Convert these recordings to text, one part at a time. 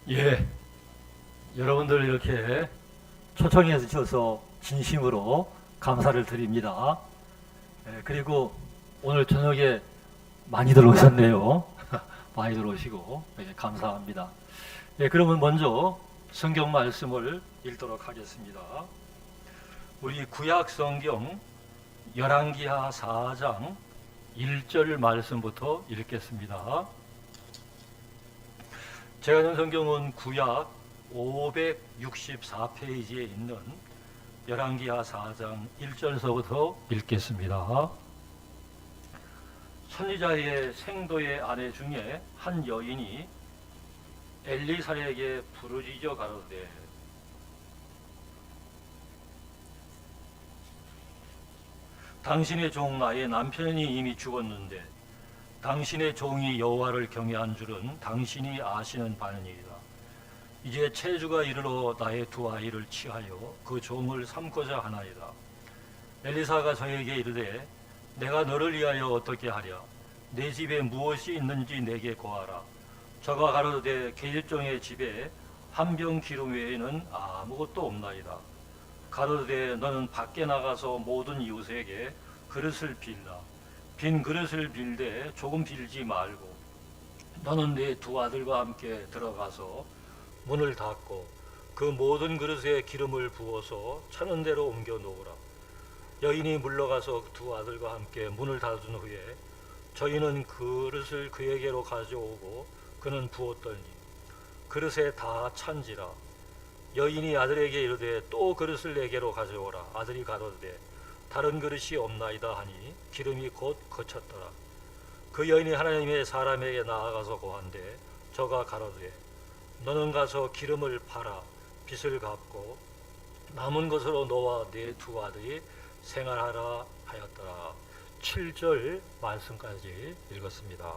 예, 여러분들 이렇게 초청해 주셔서 진심으로 감사를 드립니다. 그리고 오늘 저녁에 많이들 오셨네요. 많이들 오시고 감사합니다. 그러면 먼저 성경 말씀을 읽도록 하겠습니다. 우리 구약 성경 열왕기하 4장 1절 말씀부터 읽겠습니다. 제가 전 성경은 구약 564페이지에 있는 열왕기하 4장 1절서부터 읽겠습니다. 선지자의 생도의 아내 중에 한 여인이 엘리사에게 부르짖어 가로되 당신의 종 나의 남편이 이미 죽었는데 당신의 종이 여호와를 경외한 줄은 당신이 아시는 바니이다. 이제 체주가 이르러 나의 두 아이를 취하여 그 종을 삼고자 하나이다. 엘리사가 저에게 이르되 내가 너를 위하여 어떻게 하랴? 내 집에 무엇이 있는지 내게 고하라. 저가 가로되 계집종의 집에 한 병 기름 외에는 아무것도 없나이다. 가로되 너는 밖에 나가서 모든 이웃에게 그릇을 빌라. 빈 그릇을 빌되 조금 빌지 말고 너는 네 두 아들과 함께 들어가서 문을 닫고 그 모든 그릇에 기름을 부어서 차는 대로 옮겨 놓으라. 여인이 물러가서 두 아들과 함께 문을 닫은 후에 저희는 그릇을 그에게로 가져오고 그는 부었더니 그릇에 다 찬지라. 여인이 아들에게 이르되 또 그릇을 내게로 가져오라. 아들이 가로되 다른 그릇이 없나이다 하니 기름이 곧 거쳤더라. 그 여인이 하나님의 사람에게 나아가서 고한데 저가 가로되 너는 가서 기름을 팔아 빚을 갚고 남은 것으로 너와 네 두 아들이 생활하라 하였더라. 7절 말씀까지 읽었습니다.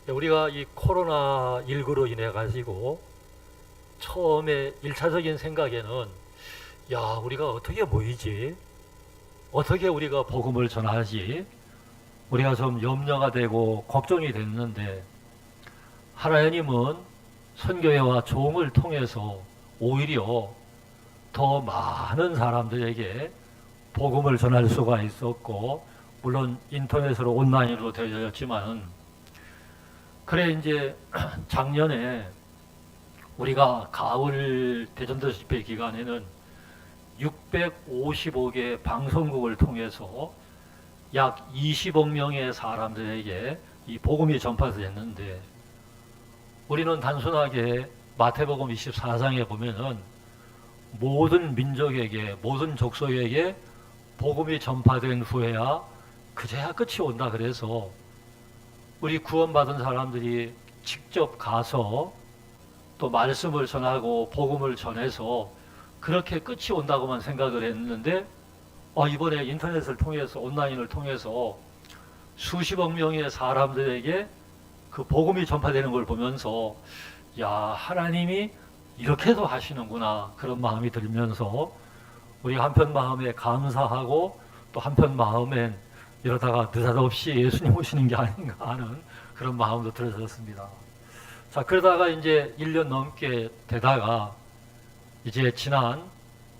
우리가 이 코로나19로 인해 가지고 처음에 1차적인 생각에는 야, 우리가 어떻게 모이지? 어떻게 우리가 복음을 전하지? 우리가 좀 염려가 되고 걱정이 됐는데 하나님은 선교회와 종을 통해서 오히려 더 많은 사람들에게 복음을 전할 수가 있었고, 물론 인터넷으로 온라인으로 되어졌지만, 그래 이제 작년에 우리가 가을 대전도 집회 기간에는 655개 방송국을 통해서 약 20억 명의 사람들에게 이 복음이 전파됐는데, 우리는 단순하게 마태복음 24장에 보면은 모든 민족에게, 모든 족속에게 복음이 전파된 후에야 그제야 끝이 온다 그래서 우리 구원받은 사람들이 직접 가서 또 말씀을 전하고 복음을 전해서 그렇게 끝이 온다고만 생각을 했는데, 이번에 인터넷을 통해서, 온라인을 통해서 수십억 명의 사람들에게 그 복음이 전파되는 걸 보면서 야, 하나님이 이렇게도 하시는구나, 그런 마음이 들면서 우리 한편 마음에 감사하고 또 한편 마음엔 이러다가 느닷없이 예수님 오시는 게 아닌가 하는 그런 마음도 들어졌습니다. 자, 그러다가 이제 1년 넘게 되다가 이제 지난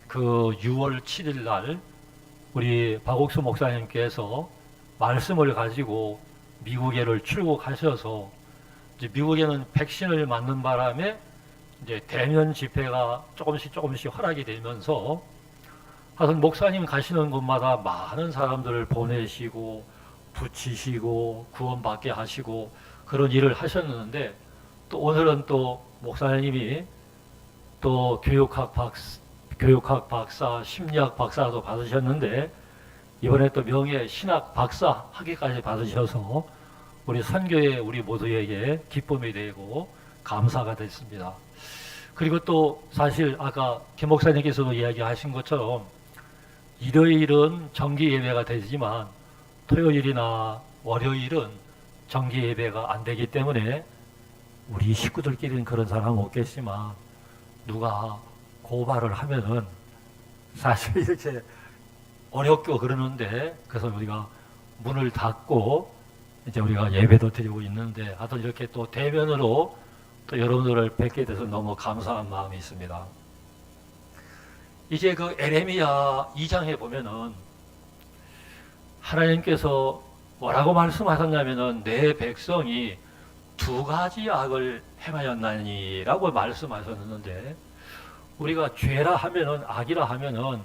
그 6월 7일 날 우리 박옥수 목사님께서 말씀을 가지고 미국에를 출국하셔서 이제 미국에는 백신을 맞는 바람에 이제 대면 집회가 조금씩 허락이 되면서 하여튼 목사님 가시는 곳마다 많은 사람들을 보내시고 붙이시고 구원받게 하시고 그런 일을 하셨는데, 또 오늘은 또 목사님이 또 교육학 박사, 심리학 박사도 받으셨는데 이번에 또 명예 신학 박사 학위까지 받으셔서 우리 선교회 우리 모두에게 기쁨이 되고 감사가 됐습니다. 그리고 또 사실 아까 김 목사님께서도 이야기하신 것처럼 일요일은 정기 예배가 되지만 토요일이나 월요일은 정기 예배가 안 되기 때문에 우리 식구들끼리는 그런 사람 없겠지만 누가 고발을 하면은 사실 이렇게 어렵고 그러는데, 그래서 우리가 문을 닫고 이제 우리가 예배도 드리고 있는데, 하여튼 이렇게 또 대면으로 또 여러분들을 뵙게 돼서 너무 감사한 마음이 있습니다. 이제 그 에레미야 2장에 보면은 하나님께서 뭐라고 말씀하셨냐면은 내 백성이 두 가지 악을 행하였나니라고 말씀하셨는데, 우리가 죄라 하면은, 악이라 하면은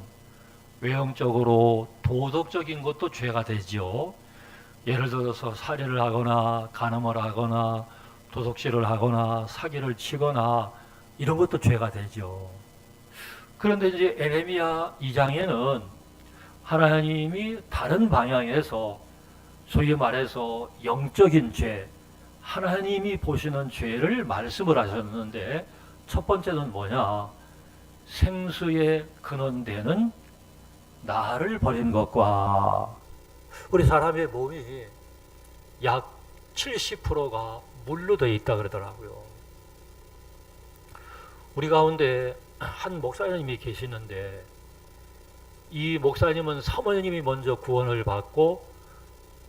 외형적으로 도덕적인 것도 죄가 되지요. 예를 들어서 살인을 하거나 간음을 하거나 도둑질을 하거나 사기를 치거나 이런 것도 죄가 되죠. 그런데 이제 에레미야 2장에는 하나님이 다른 방향에서 소위 말해서 영적인 죄, 하나님이 보시는 죄를 말씀을 하셨는데, 첫 번째는 뭐냐? 생수의 근원되는 나를 버린 것과, 우리 사람의 몸이 약 70%가 물로 되어 있다 그러더라고요. 우리 가운데 한 목사님이 계시는데, 이 목사님은 사모님이 먼저 구원을 받고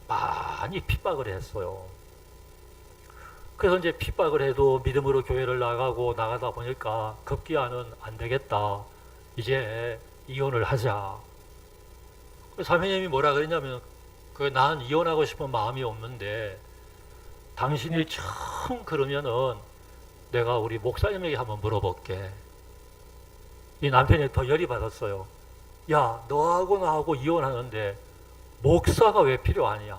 많이 핍박을 했어요. 그래서 이제 핍박을 해도 믿음으로 교회를 나가다 보니까 급기야는 안 되겠다, 이제 이혼을 하자. 사모님이 뭐라 그랬냐면, 난 이혼하고 싶은 마음이 없는데 당신이 참 그러면은 내가 우리 목사님에게 한번 물어볼게. 이 남편이 더 열이 받았어요. 야, 너하고 나하고 이혼하는데 목사가 왜 필요하냐?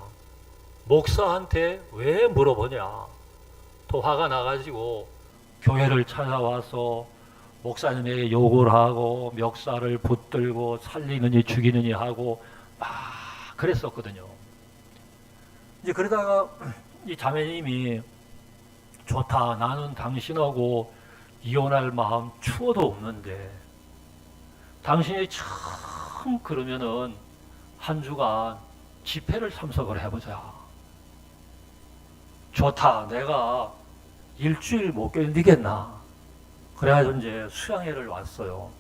목사한테 왜 물어보냐? 또 화가 나가지고 교회를 찾아와서 목사님에게 욕을 하고 멱살을 붙들고 살리느니 죽이느니 하고 막 그랬었거든요. 이제 그러다가 이 자매님이, 좋다, 나는 당신하고 이혼할 마음 추워도 없는데 당신이 참 그러면은 한 주간 집회를 참석을 해보자. 좋다, 내가 일주일 못 견디겠나. 그래가지고 이제 수양회를 왔어요.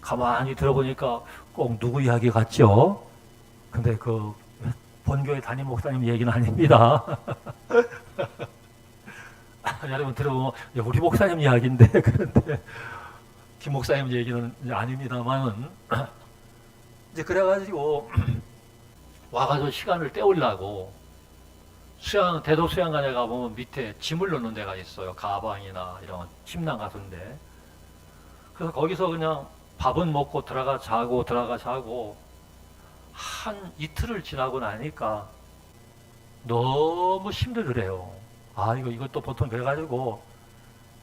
가만히 들어보니까 꼭 누구 이야기 같죠? 근데 그 본교회 담임 목사님 얘기는 아닙니다. 여러분 들어보면 우리 목사님 이야기인데, 그런데 김 목사님 얘기는 아닙니다만은, 이제 그래가지고 와가지고 시간을 때우려고 대도 수양관에 가보면 밑에 짐을 넣는 데가 있어요. 가방이나 이런 침낭 같은데. 그래서 거기서 그냥 밥은 먹고 들어가 자고 한 이틀을 지나고 나니까 너무 힘들더래요. 이것도 보통 그래가지고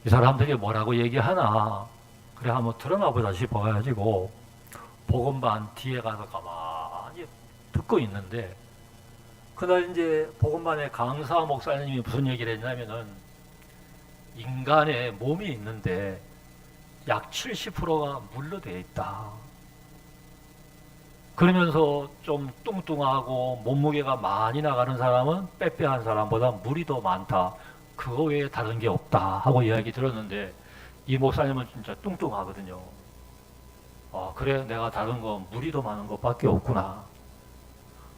이 사람들이 뭐라고 얘기하나, 그래 한번 들어나 보자 싶어가지고 복음반 뒤에 가서 가만히 듣고 있는데, 그날 이제 복음반의 강사 목사님이 무슨 얘기를 했냐면은, 인간의 몸이 있는데 약 70%가 물로 되어 있다. 그러면서 좀 뚱뚱하고 몸무게가 많이 나가는 사람은 빼빼한 사람보다 물이 더 많다. 그거 외에 다른 게 없다 하고 이야기 들었는데, 이 목사님은 진짜 뚱뚱하거든요. 그래, 내가 다른 건 물이 더 많은 것밖에 없구나.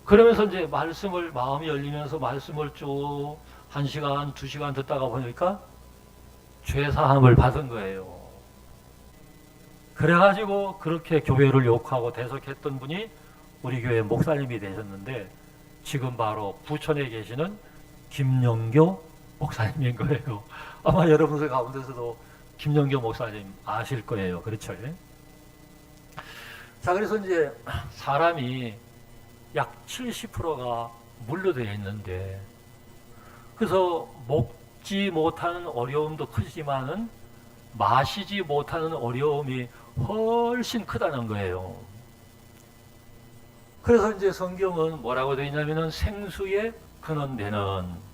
그러면서 이제 마음이 열리면서 말씀을 쭉 1시간, 2시간 듣다가 보니까 죄사함을 받은 거예요. 그래가지고 그렇게 교회를 욕하고 대적했던 분이 우리 교회 목사님이 되셨는데, 지금 바로 부천에 계시는 김영교 목사님인 거예요. 아마 여러분들 가운데서도 김영교 목사님 아실 거예요. 그렇죠? 자, 그래서 이제 사람이 약 70%가 물로 되어 있는데, 그래서 먹지 못하는 어려움도 크지만은 마시지 못하는 어려움이 훨씬 크다는 거예요. 그래서 이제 성경은 뭐라고 되어 있냐면은, 생수의 근원되는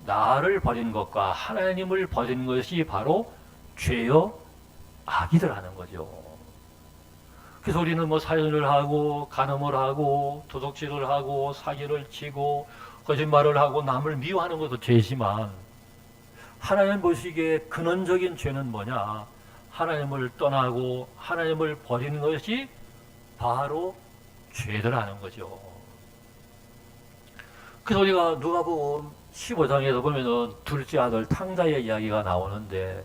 나를 버린 것과 하나님을 버린 것이 바로 죄요 악이더라는 거죠. 그래서 우리는 뭐 살인을 하고 간음을 하고 도둑질을 하고 사기를 치고 거짓말을 하고 남을 미워하는 것도 죄지만, 하나님 보시기에 근원적인 죄는 뭐냐? 하나님을 떠나고 하나님을 버리는 것이 바로 죄더라는 거죠. 그래서 우리가 누가복음 15장에서 보면은 둘째 아들 탕자의 이야기가 나오는데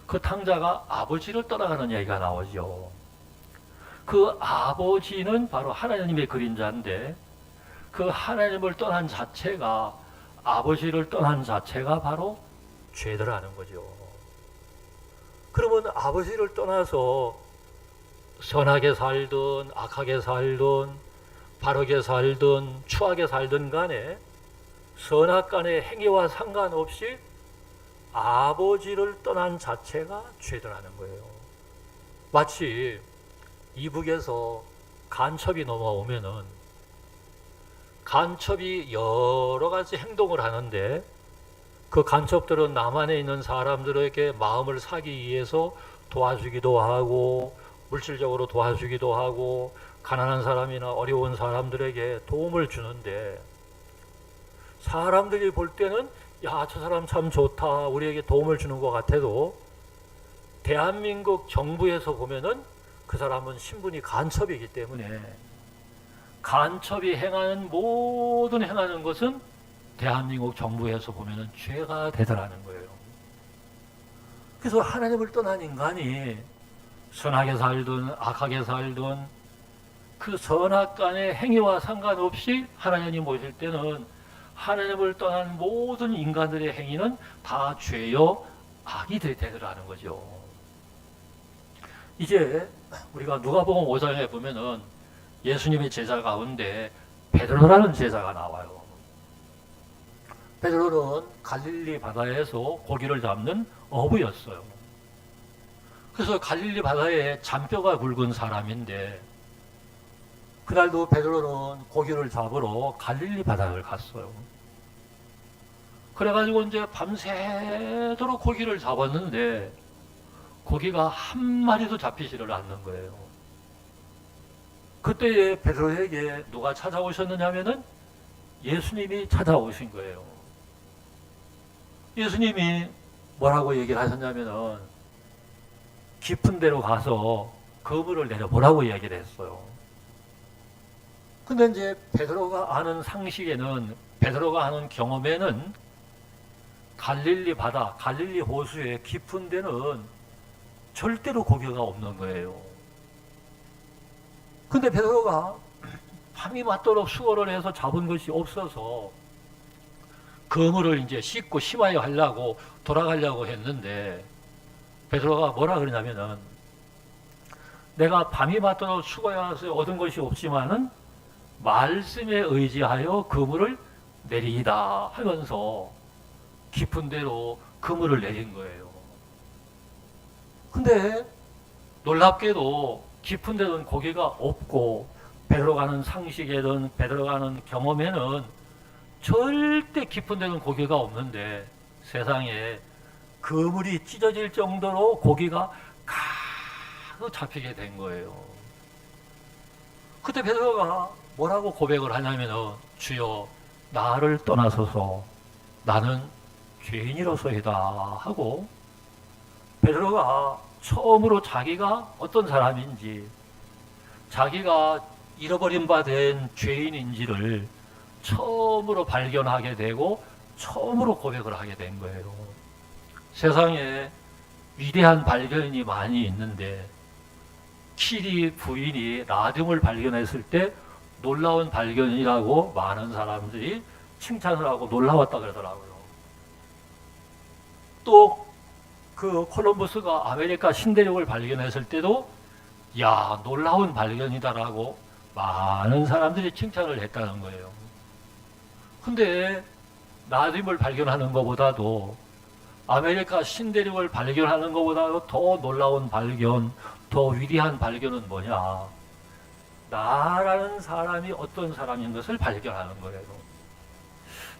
그 탕자가 아버지를 떠나가는 이야기가 나오죠. 그 아버지는 바로 하나님의 그림자인데 그 하나님을 떠난 자체가 아버지를 떠난 자체가 바로 죄더라는 거죠. 그러면 아버지를 떠나서 선하게 살든 악하게 살든 바르게 살든 추하게 살든 간에 선악간의 행위와 상관없이 아버지를 떠난 자체가 죄더라는 거예요. 마치 이북에서 간첩이 넘어오면은 간첩이 여러 가지 행동을 하는데 그 간첩들은 남한에 있는 사람들에게 마음을 사기 위해서 도와주기도 하고 물질적으로 도와주기도 하고 가난한 사람이나 어려운 사람들에게 도움을 주는데 사람들이 볼 때는 야, 저 사람 참 좋다, 우리에게 도움을 주는 것 같아도 대한민국 정부에서 보면은 그 사람은 신분이 간첩이기 때문에 간첩이 행하는 것은 대한민국 정부에서 보면은 죄가 되더라는 거예요. 그래서 하나님을 떠난 인간이 선하게 살든 악하게 살든 그 선악간의 행위와 상관없이 하나님이 보실 때는 하나님을 떠난 모든 인간들의 행위는 다 죄요 악이 되더라는 거죠. 이제 우리가 누가복음 5장에 보면은 예수님의 제자 가운데 베드로라는 제자가 나와요. 베드로는 갈릴리 바다에서 고기를 잡는 어부였어요. 그래서 갈릴리 바다에 잔뼈가 굵은 사람인데 그날도 베드로는 고기를 잡으러 갈릴리 바다를 갔어요. 그래가지고 이제 밤새도록 고기를 잡았는데 고기가 한 마리도 잡히지를 않는 거예요. 그때에 베드로에게 누가 찾아오셨느냐면은 예수님이 찾아오신 거예요. 예수님이 뭐라고 얘기를 하셨냐면은 깊은 데로 가서 그물을 내려보라고 얘기를 했어요. 근데 이제 베드로가 아는 상식에는, 베드로가 아는 경험에는 갈릴리 바다, 갈릴리 호수의 깊은 데는 절대로 고기가 없는 거예요. 근데 베드로가 밤이 맞도록 수고를 해서 잡은 것이 없어서 그물을 이제 씻고 심하여 하려고 돌아가려고 했는데 베드로가 뭐라 그러냐면은 내가 밤이 맞도록 수고해서 얻은 것이 없지만은 말씀에 의지하여 그물을 내리이다 하면서 깊은 데로 그물을 내린 거예요. 근데 놀랍게도 깊은 데는 고기가 없고 베드로가 하는 상식에든 베드로가 하는 경험에는 절대 깊은 데는 고기가 없는데 세상에 그물이 찢어질 정도로 고기가 가득 잡히게 된 거예요. 그때 베드로가 뭐라고 고백을 하냐면은 주여 나를 떠나소서 나는 죄인이로소이다 하고 베드로가 처음으로 자기가 어떤 사람인지 자기가 잃어버린 바 된 죄인인지를 처음으로 발견하게 되고 처음으로 고백을 하게 된 거예요. 세상에 위대한 발견이 많이 있는데 키리 부인이 라듐을 발견했을 때 놀라운 발견이라고 많은 사람들이 칭찬을 하고 놀라웠다 그러더라고요. 또 그 콜럼버스가 아메리카 신대륙을 발견했을 때도 야 놀라운 발견이다라고 많은 사람들이 칭찬을 했다는 거예요. 근데 나듐을 발견하는 것보다도 아메리카 신대륙을 발견하는 것보다도 더 놀라운 발견, 더 위대한 발견은 뭐냐? 나라는 사람이 어떤 사람인 것을 발견하는 거예요.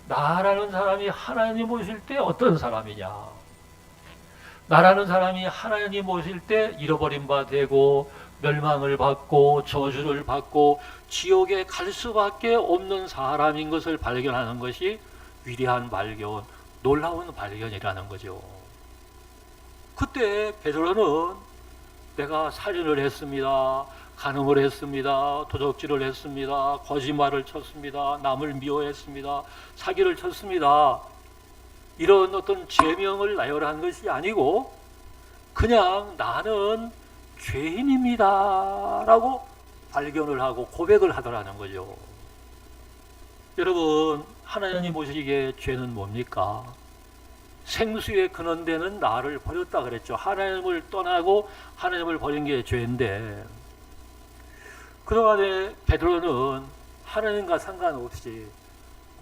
나라는 사람이 하나님 보실 때 어떤 사람이냐? 나라는 사람이 하나님 보실 때 잃어버린 바 되고 멸망을 받고 저주를 받고 지옥에 갈 수밖에 없는 사람인 것을 발견하는 것이 위대한 발견, 놀라운 발견이라는 거죠. 그때 베드로는 내가 살인을 했습니다. 간음을 했습니다. 도적질을 했습니다. 거짓말을 쳤습니다. 남을 미워했습니다. 사기를 쳤습니다. 이런 어떤 죄명을 나열한 것이 아니고 그냥 나는 죄인입니다 라고 발견을 하고 고백을 하더라는 거죠. 여러분, 하나님이 보시기에 죄는 뭡니까? 생수의 근원되는 나를 버렸다 그랬죠. 하나님을 떠나고 하나님을 버린 게 죄인데, 그동안에 베드로는 하나님과 상관없이,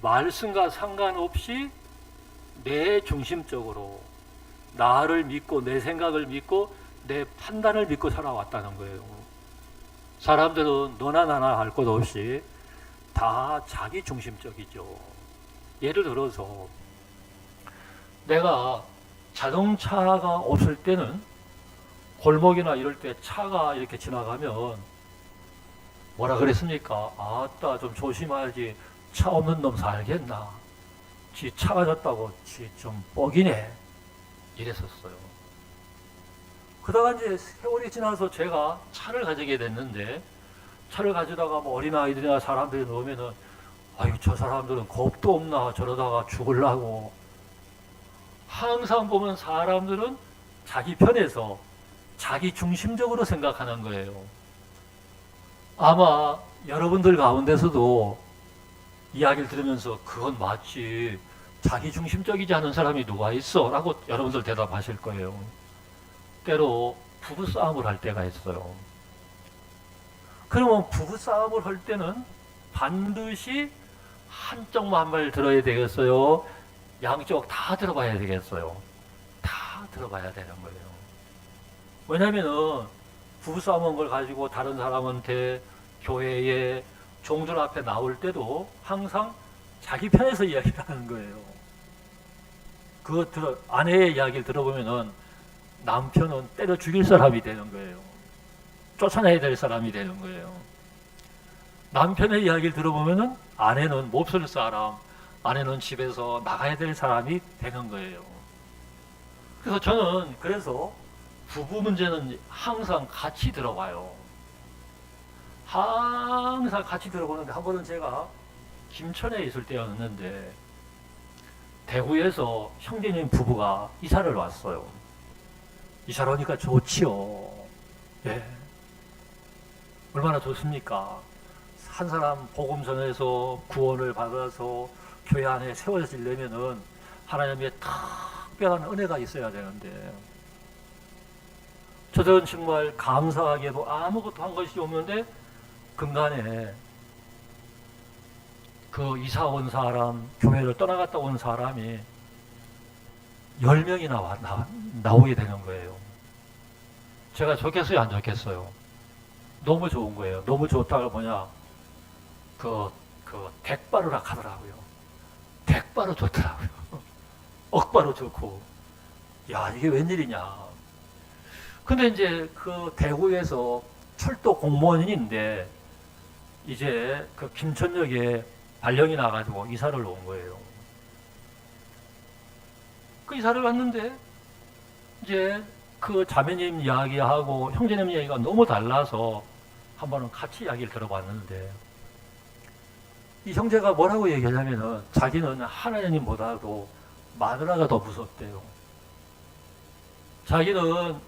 말씀과 상관없이 내 중심적으로 나를 믿고 내 생각을 믿고 내 판단을 믿고 살아왔다는 거예요. 사람들은 너나 나나 할 것 없이 다 자기 중심적이죠. 예를 들어서 내가 자동차가 없을 때는 골목이나 이럴 때 차가 이렇게 지나가면 뭐라 그랬습니까? 아따 좀 조심해야지, 차 없는 놈 살겠나, 지 차가 졌다고 지 좀 뻑이네, 이랬었어요. 그러다가 이제 세월이 지나서 제가 차를 가지게 됐는데, 차를 가지다가 뭐 어린아이들이나 사람들이 놓으면은 아유 저 사람들은 겁도 없나 저러다가 죽으려고. 항상 보면 사람들은 자기 편에서 자기 중심적으로 생각하는 거예요. 아마 여러분들 가운데서도 이야기를 들으면서 그건 맞지, 자기 중심적이지 않은 사람이 누가 있어? 라고 여러분들 대답하실 거예요. 때로 부부싸움을 할 때가 있어요. 그러면 부부싸움을 할 때는 반드시 한쪽만 말 들어야 되겠어요? 양쪽 다 들어봐야 되겠어요? 다 들어봐야 되는 거예요. 왜냐면은 부부싸움한 걸 가지고 다른 사람한테 교회에 종들 앞에 나올 때도 항상 자기 편에서 이야기를 하는 거예요. 아내의 이야기를 들어보면은 남편은 때려 죽일 사람이 되는 거예요. 쫓아내야 될 사람이 되는 거예요. 남편의 이야기를 들어보면은 아내는 몹쓸 사람, 아내는 집에서 나가야 될 사람이 되는 거예요. 그래서 저는 부부 문제는 항상 같이 들어봐요. 항상 같이 들어보는데, 한 번은 제가 김천에 있을 때였는데 대구에서 형제님 부부가 이사를 왔어요. 이사를 오니까 좋지요. 예. 얼마나 좋습니까? 한 사람 복음 전해서 구원을 받아서 교회 안에 세워지려면은 하나님의 특별한 은혜가 있어야 되는데, 저는 정말 감사하게도 아무것도 한 것이 없는데 근간에 그 이사 온 사람, 교회를 떠나갔다 온 사람이 10명이나 나오게 되는 거예요. 제가 좋겠어요, 안 좋겠어요? 너무 좋은 거예요. 너무 좋다가 뭐냐, 댁바르라 하더라고요. 댁바로 좋더라고요. 억바로 좋고, 야, 이게 웬일이냐. 근데 이제 그 대구에서 철도 공무원인데 이제 그 김천역에 발령이 나가지고 이사를 온 거예요. 그 이사를 갔는데 이제 그 자매님 이야기하고 형제님 이야기가 너무 달라서 한 번은 같이 이야기를 들어봤는데, 이 형제가 뭐라고 얘기하냐면은 자기는 하나님보다도 마누라가 더 무섭대요. 자기는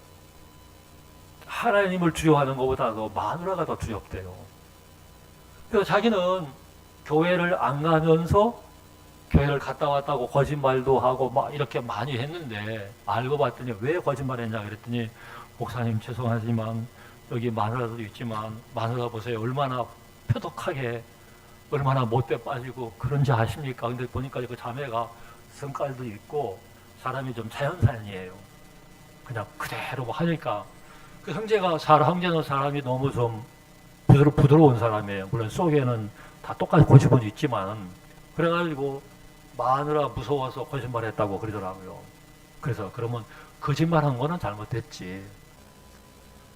하나님을 두려워하는 것보다도 마누라가 더 두렵대요. 그래서 자기는 교회를 안 가면서 교회를 갔다 왔다고 거짓말도 하고 막 이렇게 많이 했는데, 알고 봤더니 왜 거짓말했냐 그랬더니, 목사님 죄송하지만 여기 마누라도 있지만 마누라 보세요, 얼마나 표독하게, 얼마나 못돼 빠지고 그런지 아십니까? 근데 보니까 그 자매가 성깔도 있고 사람이 좀 자연산이에요. 그냥 그대로 하니까 그 형제는 사람이 너무 좀 부드러운 사람이에요. 물론 속에는 다 똑같이 고집은 있지만, 그래가지고 마누라 무서워서 거짓말했다고 그러더라고요. 그래서 그러면 거짓말한 거는 잘못됐지.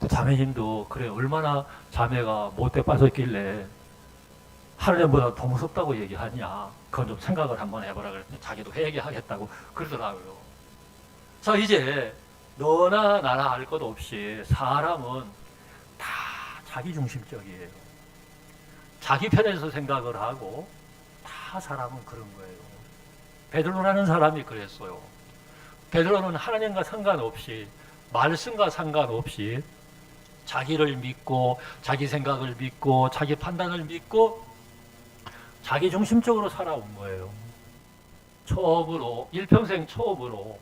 자매님도 그래, 얼마나 자매가 못돼 빠졌길래 하나님보다 더 무섭다고 얘기하냐, 그건 좀 생각을 한번 해보라 그랬더니 자기도 회개하겠다고 그러더라고요. 자, 이제 너나 나나 할 것 없이 사람은 다 자기중심적이에요. 자기 편에서 생각을 하고 다 사람은 그런 거예요. 베드로라는 사람이 그랬어요. 베드로는 하나님과 상관없이, 말씀과 상관없이 자기를 믿고 자기 생각을 믿고 자기 판단을 믿고 자기 중심적으로 살아온 거예요. 처음으로, 일평생 처음으로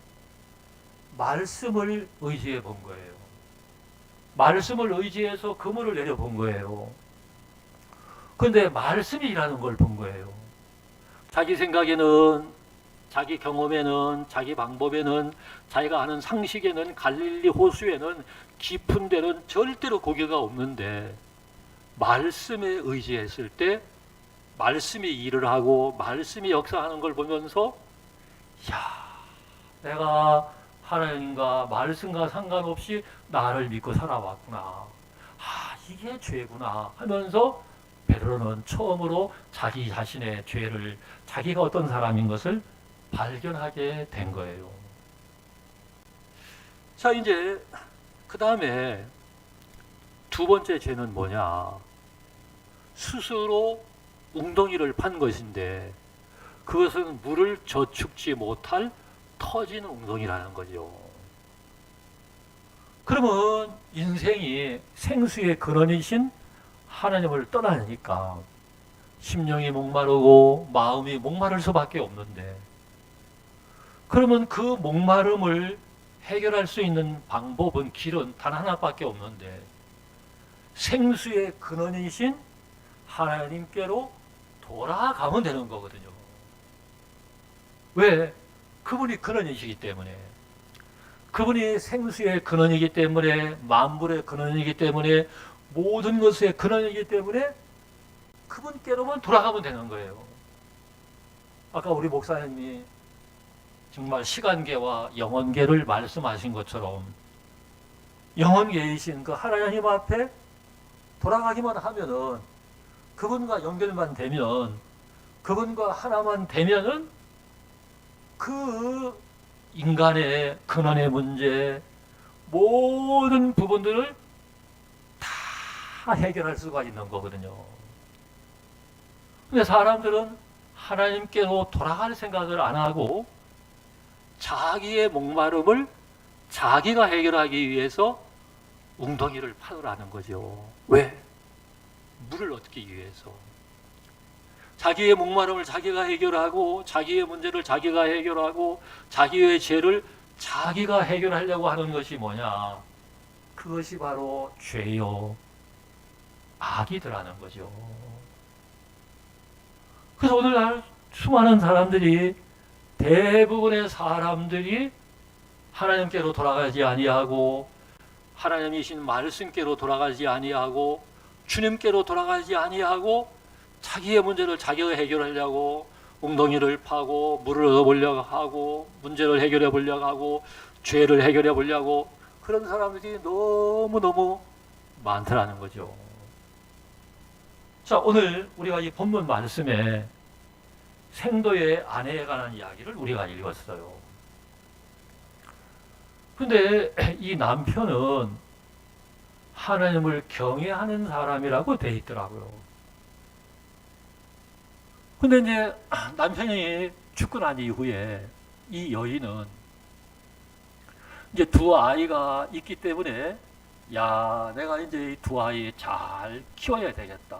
말씀을 의지해 본 거예요. 말씀을 의지해서 그물을 내려본 거예요. 그런데 말씀이 일하는 걸 본 거예요. 자기 생각에는, 자기 경험에는, 자기 방법에는, 자기가 아는 상식에는, 갈릴리 호수에는, 깊은 데는 절대로 고개가 없는데 말씀에 의지했을 때 말씀이 일을 하고 말씀이 역사하는 걸 보면서, 야, 내가 하나님과 말씀과 상관없이 나를 믿고 살아왔구나. 아, 이게 죄구나 하면서 베드로는 처음으로 자기 자신의 죄를, 자기가 어떤 사람인 것을 발견하게 된 거예요. 자, 이제 그 다음에 두 번째 죄는 뭐냐? 스스로 웅덩이를 판 것인데 그것은 물을 저축지 못할 터진 웅덩이라는 거죠. 그러면 인생이 생수의 근원이신 하나님을 떠나니까 심령이 목마르고 마음이 목마를 수밖에 없는데, 그러면 그 목마름을 해결할 수 있는 방법은, 길은 단 하나밖에 없는데 생수의 근원이신 하나님께로 돌아가면 되는 거거든요. 왜? 그분이 근원이시기 때문에, 그분이 생수의 근원이기 때문에, 만물의 근원이기 때문에, 모든 것의 근원이기 때문에 그분께로만 돌아가면 되는 거예요. 아까 우리 목사님이 정말 시간계와 영원계를 말씀하신 것처럼 영원계이신 그 하나님 앞에 돌아가기만 하면은, 그분과 연결만 되면, 그분과 하나만 되면은 그 인간의 근원의 문제, 모든 부분들을 다 해결할 수가 있는 거거든요. 근데 사람들은 하나님께로 돌아갈 생각을 안 하고 자기의 목마름을 자기가 해결하기 위해서 웅덩이를 파놓으라는 거죠. 왜? 물을 얻기 위해서. 자기의 목마름을 자기가 해결하고 자기의 문제를 자기가 해결하고 자기의 죄를 자기가 해결하려고 하는 것이 뭐냐? 그것이 바로 죄요, 악이더라는 거죠. 그래서 오늘날 수많은 사람들이, 대부분의 사람들이 하나님께로 돌아가지 아니하고 하나님이신 말씀께로 돌아가지 아니하고 주님께로 돌아가지 아니하고 자기의 문제를 자기가 해결하려고 웅덩이를 파고 물을 얻어보려고 하고 문제를 해결해 보려고 하고 죄를 해결해 보려고, 그런 사람들이 너무너무 많더라는 거죠. 자, 오늘 우리가 이 본문 말씀에 생도의 아내에 관한 이야기를 우리가 읽었어요. 근데 이 남편은 하나님을 경외하는 사람이라고 돼 있더라고요. 근데 이제 남편이 죽고 난 이후에 이 여인은 이제 두 아이가 있기 때문에, 야, 내가 이제 이 두 아이 잘 키워야 되겠다.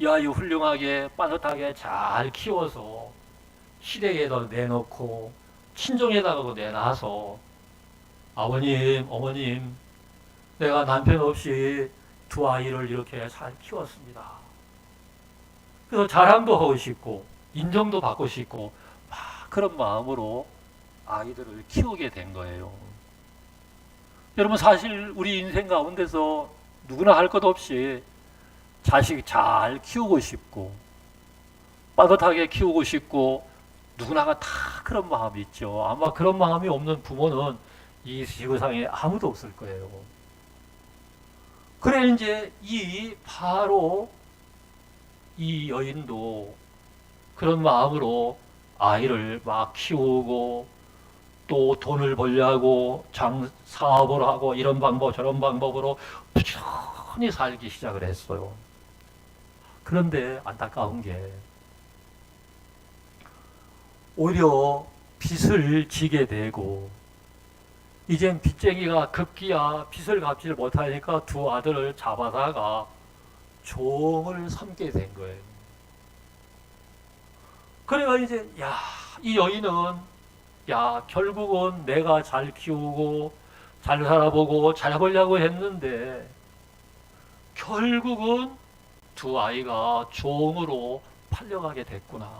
이 아이 훌륭하게 빠듯하게 잘 키워서 시댁에다 내놓고 친정에다가도 내놔서, 아버님, 어머님, 내가 남편 없이 두 아이를 이렇게 잘 키웠습니다. 그래서 자랑도 하고 싶고 인정도 받고 싶고 막 그런 마음으로 아이들을 키우게 된 거예요. 여러분, 사실 우리 인생 가운데서 누구나 할 것 없이 자식 잘 키우고 싶고 빠듯하게 키우고 싶고 누구나가 다 그런 마음이 있죠. 아마 그런 마음이 없는 부모는 이 지구상에 아무도 없을 거예요. 그래 이제 바로 이 여인도 그런 마음으로 아이를 막 키우고 또 돈을 벌려고 사업을 하고 이런 방법 저런 방법으로 편히 살기 시작을 했어요. 그런데 안타까운 게 오히려 빚을 지게 되고 이젠 빚쟁이가 급기야 빚을 갚지를 못하니까 두 아들을 잡아다가 종을 삼게 된 거예요. 그래가 이제 이 여인은 결국은 내가 잘 키우고 잘 살아보고 잘 벌려고 했는데 결국은 두 아이가 종으로 팔려가게 됐구나.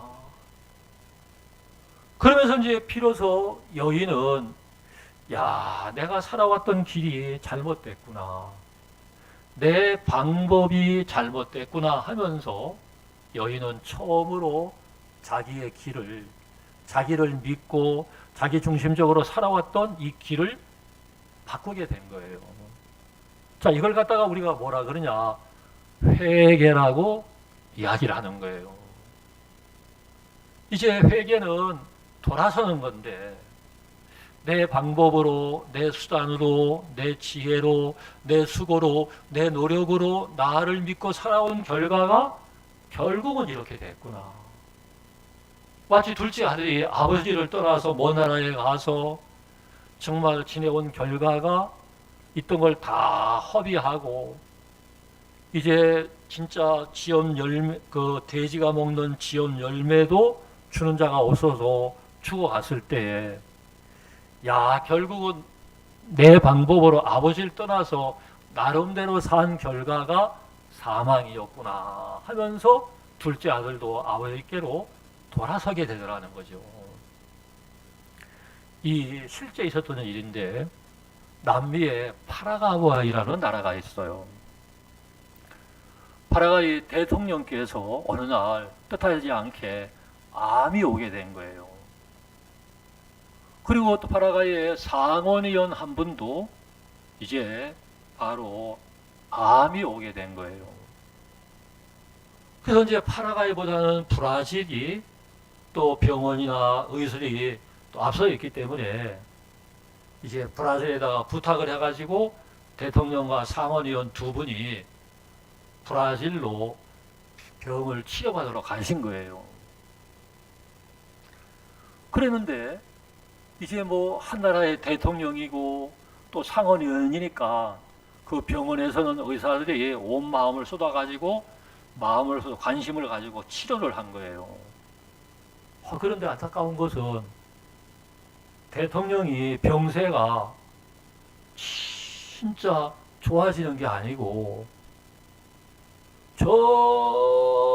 그러면서 이제 비로소 여인은 내가 살아왔던 길이 잘못됐구나. 내 방법이 잘못됐구나 하면서 여인은 처음으로 자기의 길을, 자기를 믿고 자기 중심적으로 살아왔던 이 길을 바꾸게 된 거예요. 자, 이걸 갖다가 우리가 뭐라 그러냐? 회개라고 이야기를 하는 거예요. 이제 회개는 돌아서는 건데 내 방법으로, 내 수단으로, 내 지혜로, 내 수고로, 내 노력으로 나를 믿고 살아온 결과가 결국은 이렇게 됐구나. 마치 둘째 아들이 아버지를 떠나서 먼 나라에 가서 정말 지내온 결과가 있던 걸 다 허비하고 이제 진짜 지엄 열매, 그 돼지가 먹는 지엄 열매도 주는 자가 없어서 죽어갔을 때에 결국은 내 방법으로 아버지를 떠나서 나름대로 산 결과가 사망이었구나 하면서 둘째 아들도 아버지께로 돌아서게 되더라는 거죠. 이 실제 있었던 일인데 남미에 파라과이라는 나라가 있어요. 파라과이 대통령께서 어느 날 뜻하지 않게 암이 오게 된 거예요. 그리고 또 파라과이의 상원의원 한 분도 이제 바로 암이 오게 된 거예요. 그래서 이제 파라과이보다는 브라질이 또 병원이나 의술이 또 앞서 있기 때문에 이제 브라질에다가 부탁을 해가지고 대통령과 상원의원 두 분이 브라질로 병을 치료받으러 가신 거예요. 그랬는데 이제 뭐 한 나라의 대통령이고 또 상원의원이니까 그 병원에서는 의사들이 온 마음을 쏟아가지고 관심을 가지고 치료를 한 거예요. 그런데 안타까운 것은 대통령이 병세가 진짜 좋아지는 게 아니고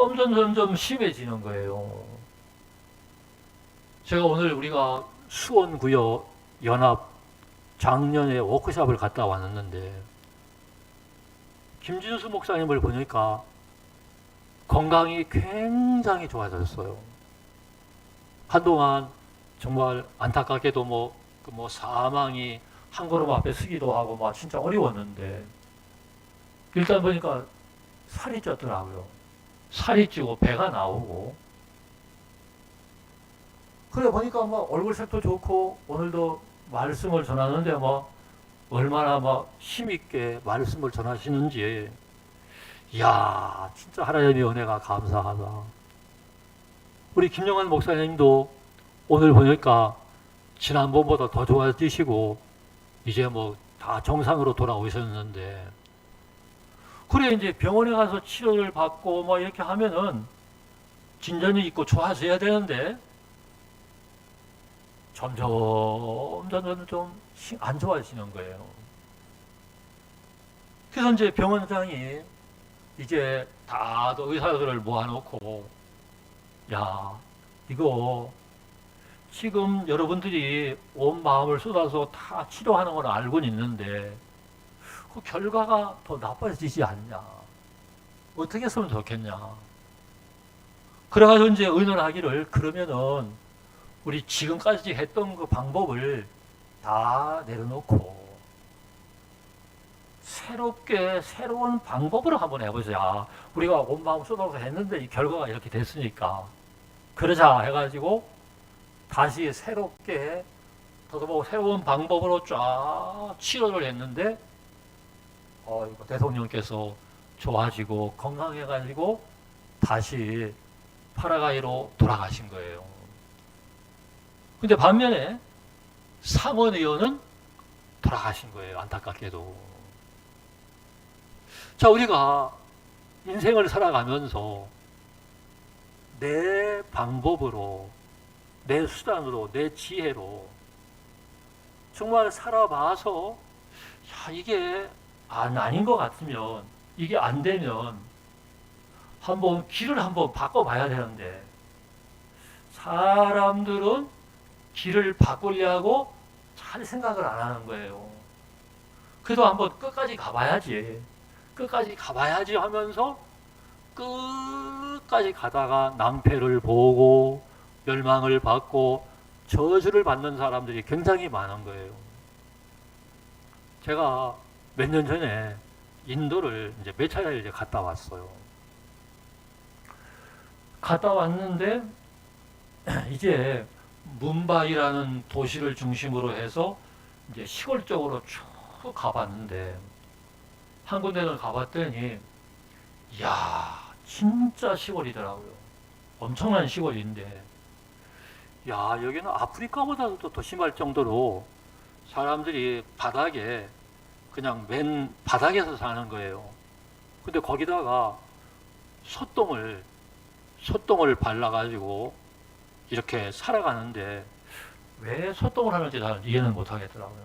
점점 심해지는 거예요. 제가 오늘 우리가 수원구역 연합 작년에 워크숍을 갔다 왔는데 김진수 목사님을 보니까 건강이 굉장히 좋아졌어요. 한동안 정말 안타깝게도 뭐 사망이 한 걸음 앞에 서기도 하고 막 진짜 어려웠는데 일단 보니까 살이 쪘더라고요. 살이 찌고 배가 나오고 그래 보니까 막 얼굴색도 좋고 오늘도 말씀을 전하는데 막 얼마나 막 힘있게 말씀을 전하시는지 이야 진짜 하나님의 은혜가 감사하다. 우리 김영환 목사님도 오늘 보니까 지난번보다 더 좋아지시고 이제 뭐 다 정상으로 돌아오셨는데 그래 이제 병원에 가서 치료를 받고 뭐 이렇게 하면은 진전이 있고 좋아져야 되는데 점점 좀 안 좋아지는 거예요. 그래서 이제 병원장이 이제 다들 의사들을 모아놓고 이거 지금 여러분들이 온 마음을 쏟아서 다 치료하는 건 알고는 있는데 그 결과가 더 나빠지지 않냐. 어떻게 했으면 좋겠냐. 그래가지고 이제 의논하기를 그러면은 우리 지금까지 했던 그 방법을 다 내려놓고 새로운 방법으로 한번 해보자. 우리가 온 마음 쏟아서 했는데 이 결과가 이렇게 됐으니까 그러자 해가지고 다시 새롭게 더더욱 새로운 방법으로 쫙 치료를 했는데 이거 대통령께서 좋아지고 건강해가지고 다시 파라과이로 돌아가신 거예요. 근데 반면에 상원 의원은 돌아가신 거예요. 안타깝게도. 자, 우리가 인생을 살아가면서 내 방법으로, 내 수단으로, 내 지혜로 정말 살아봐서 이게 아닌 것 같으면, 이게 안 되면 길을 한번 바꿔봐야 되는데, 사람들은 길을 바꾸려고 잘 생각을 안 하는 거예요. 그래도 한번 끝까지 가봐야지. 끝까지 가봐야지 하면서 끝까지 가다가 낭패를 보고 멸망을 받고 저주를 받는 사람들이 굉장히 많은 거예요. 제가 몇 년 전에 인도를 이제 몇 차례 이제 갔다 왔어요. 갔다 왔는데 이제 뭄바이라는 도시를 중심으로 해서 이제 시골 쪽으로 쭉 가봤는데, 한 군데는 가봤더니 이야, 진짜 시골이더라고요. 엄청난 시골인데, 야, 여기는 아프리카보다도 더 심할 정도로 사람들이 바닥에, 그냥 맨 바닥에서 사는 거예요. 근데 거기다가 소똥을 발라가지고 이렇게 살아가는데, 왜 소똥을 하는지 잘 이해는 못 하겠더라고요.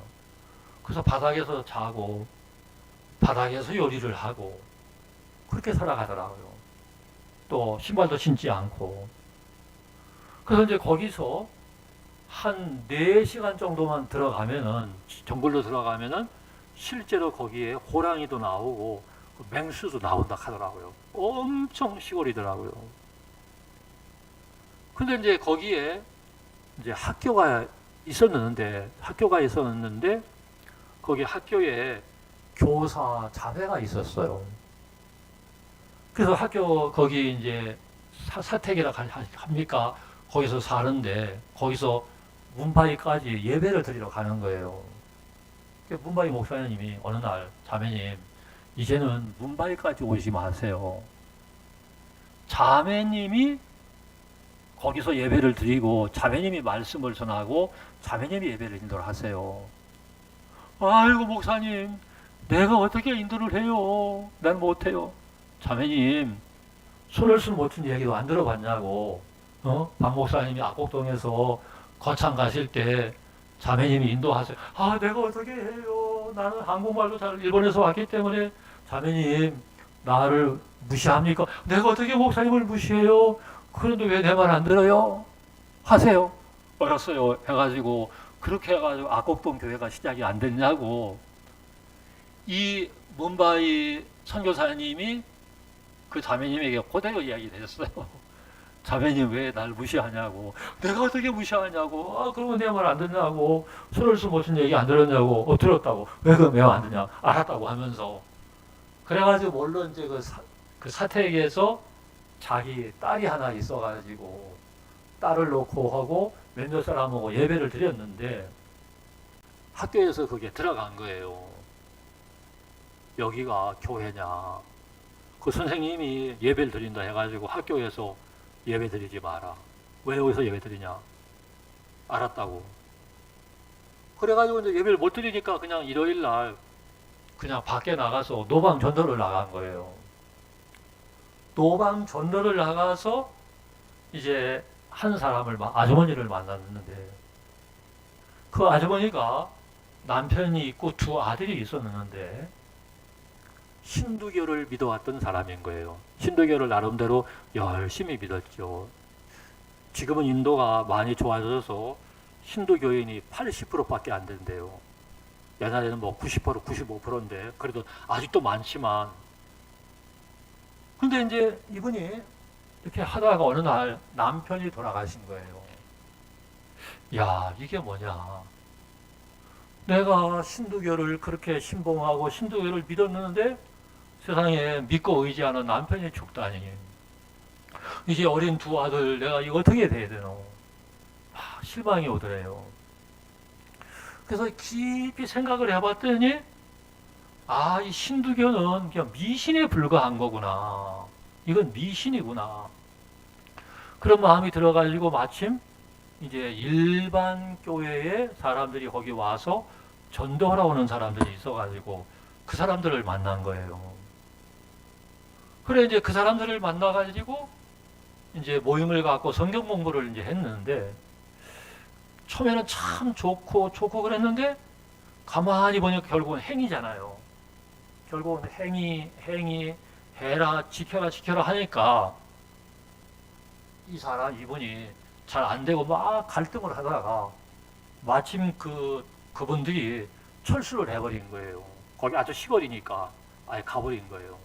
그래서 바닥에서 자고 바닥에서 요리를 하고 그렇게 살아가더라고요. 또 신발도 신지 않고. 그래서 이제 거기서 한 4시간 정도만 정글로 들어가면은 실제로 거기에 호랑이도 나오고 맹수도 나온다 하더라고요. 엄청 시골이더라고요. 근데 이제 거기에 이제 학교가 있었는데 거기 학교에 교사 자매가 있었어요. 그래서 거기 이제 사택이라 합니까? 거기서 사는데, 거기서 문바이까지 예배를 드리러 가는 거예요. 문바이 목사님이 어느 날, 자매님, 이제는 문바이까지 오지 마세요. 자매님이 거기서 예배를 드리고 자매님이 말씀을 전하고 자매님이 예배를 인도를 하세요. 아이고 목사님, 내가 어떻게 인도를 해요? 난 못해요. 자매님, 손을 못친 얘기도 안 들어봤냐고. 박 목사님이 악곡동에서 거창 가실 때 자매님이 인도하세요. 내가 어떻게 해요? 나는 한국말도 잘, 일본에서 왔기 때문에. 자매님, 나를 무시합니까? 내가 어떻게 목사님을 무시해요? 그런데 왜 내 말 안 들어요? 하세요. 알았어요. 해가지고, 그렇게 해가지고 악곡동 교회가 시작이 안 됐냐고. 이 문바이 선교사님이 그 자매님에게 그대로 이야기를 했어요. 자매님 왜 날 무시하냐고. 내가 어떻게 무시하냐고. 그러면 내 말 안 듣냐고. 손을 못친 얘기 안 들었냐고. 들었다고. 왜 안 듣냐. 알았다고 하면서. 그래가지고 물론 이제 그 사택에서 자기 딸이 하나 있어가지고 딸을 놓고 하고 몇몇 사람하고 예배를 드렸는데, 학교에서 그게 들어간 거예요. 여기가 교회냐. 그 선생님이 예배를 드린다 해가지고 학교에서 예배 드리지 마라. 왜 여기서 예배 드리냐. 알았다고. 그래가지고 이제 예배를 못 드리니까 그냥 일요일 날 그냥 밖에 나가서 노방 전도를 나간 거예요. 노방 전도를 나가서 이제 한 아주머니를 만났는데, 그 아주머니가 남편이 있고 2 아들이 있었는데 신두교를 믿어왔던 사람인 거예요. 신두교를 나름대로 열심히 믿었죠. 지금은 인도가 많이 좋아져서 신두교인이 80%밖에 안 된대요. 옛날에는 90%, 95%인데 그래도 아직도 많지만. 근데 이제 이분이 이렇게 하다가 어느 날 남편이 돌아가신 거예요. 야, 이게 뭐냐. 내가 신두교를 그렇게 신봉하고 신두교를 믿었는데 세상에 믿고 의지하는 남편이 죽다니. 이제 어린 2 아들 내가 이거 어떻게 돼야 되노. 실망이 오더래요. 그래서 깊이 생각을 해봤더니 아, 이 신두교는 그냥 미신에 불과한 거구나. 이건 미신이구나. 그런 마음이 들어가지고 마침 이제 일반 교회에 사람들이 거기 와서 전도하러 오는 사람들이 있어가지고 그 사람들을 만난 거예요. 그래 이제 그 사람들을 만나가지고 이제 모임을 갖고 성경 공부를 이제 했는데 처음에는 참 좋고 그랬는데 가만히 보니까 결국은 행위잖아요. 결국은 행위 해라 지켜라 하니까 이분이 잘 안 되고 막 갈등을 하다가 마침 그분들이 철수를 해버린 거예요. 거기 아주 시골이니까 아예 가버린 거예요.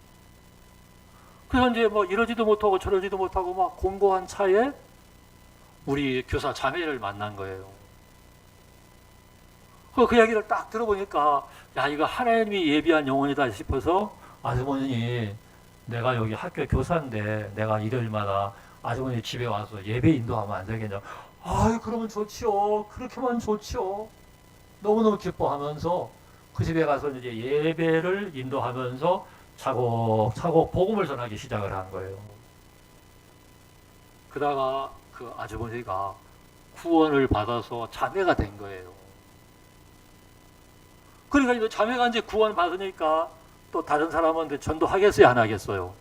그래서 이제 뭐 이러지도 못하고 저러지도 못하고 막 공고한 차에 우리 교사 자매를 만난 거예요. 그 이야기를 딱 들어보니까 야 이거 하나님이 예비한 영혼이다 싶어서 아주머니 내가 여기 학교 교사인데 내가 일요일마다 아주머니 집에 와서 예배 인도하면 안 되겠냐. 아이 그러면 좋지요. 그렇게만 좋지요. 너무너무 기뻐하면서 그 집에 가서 이제 예배를 인도하면서 차곡차곡 복음을 전하기 시작을 한 거예요. 그러다가 그 아주머니가 구원을 받아서 자매가 된 거예요. 그러니까 이제 자매가 이제 구원 받으니까 또 다른 사람한테 전도하겠어요, 안 하겠어요?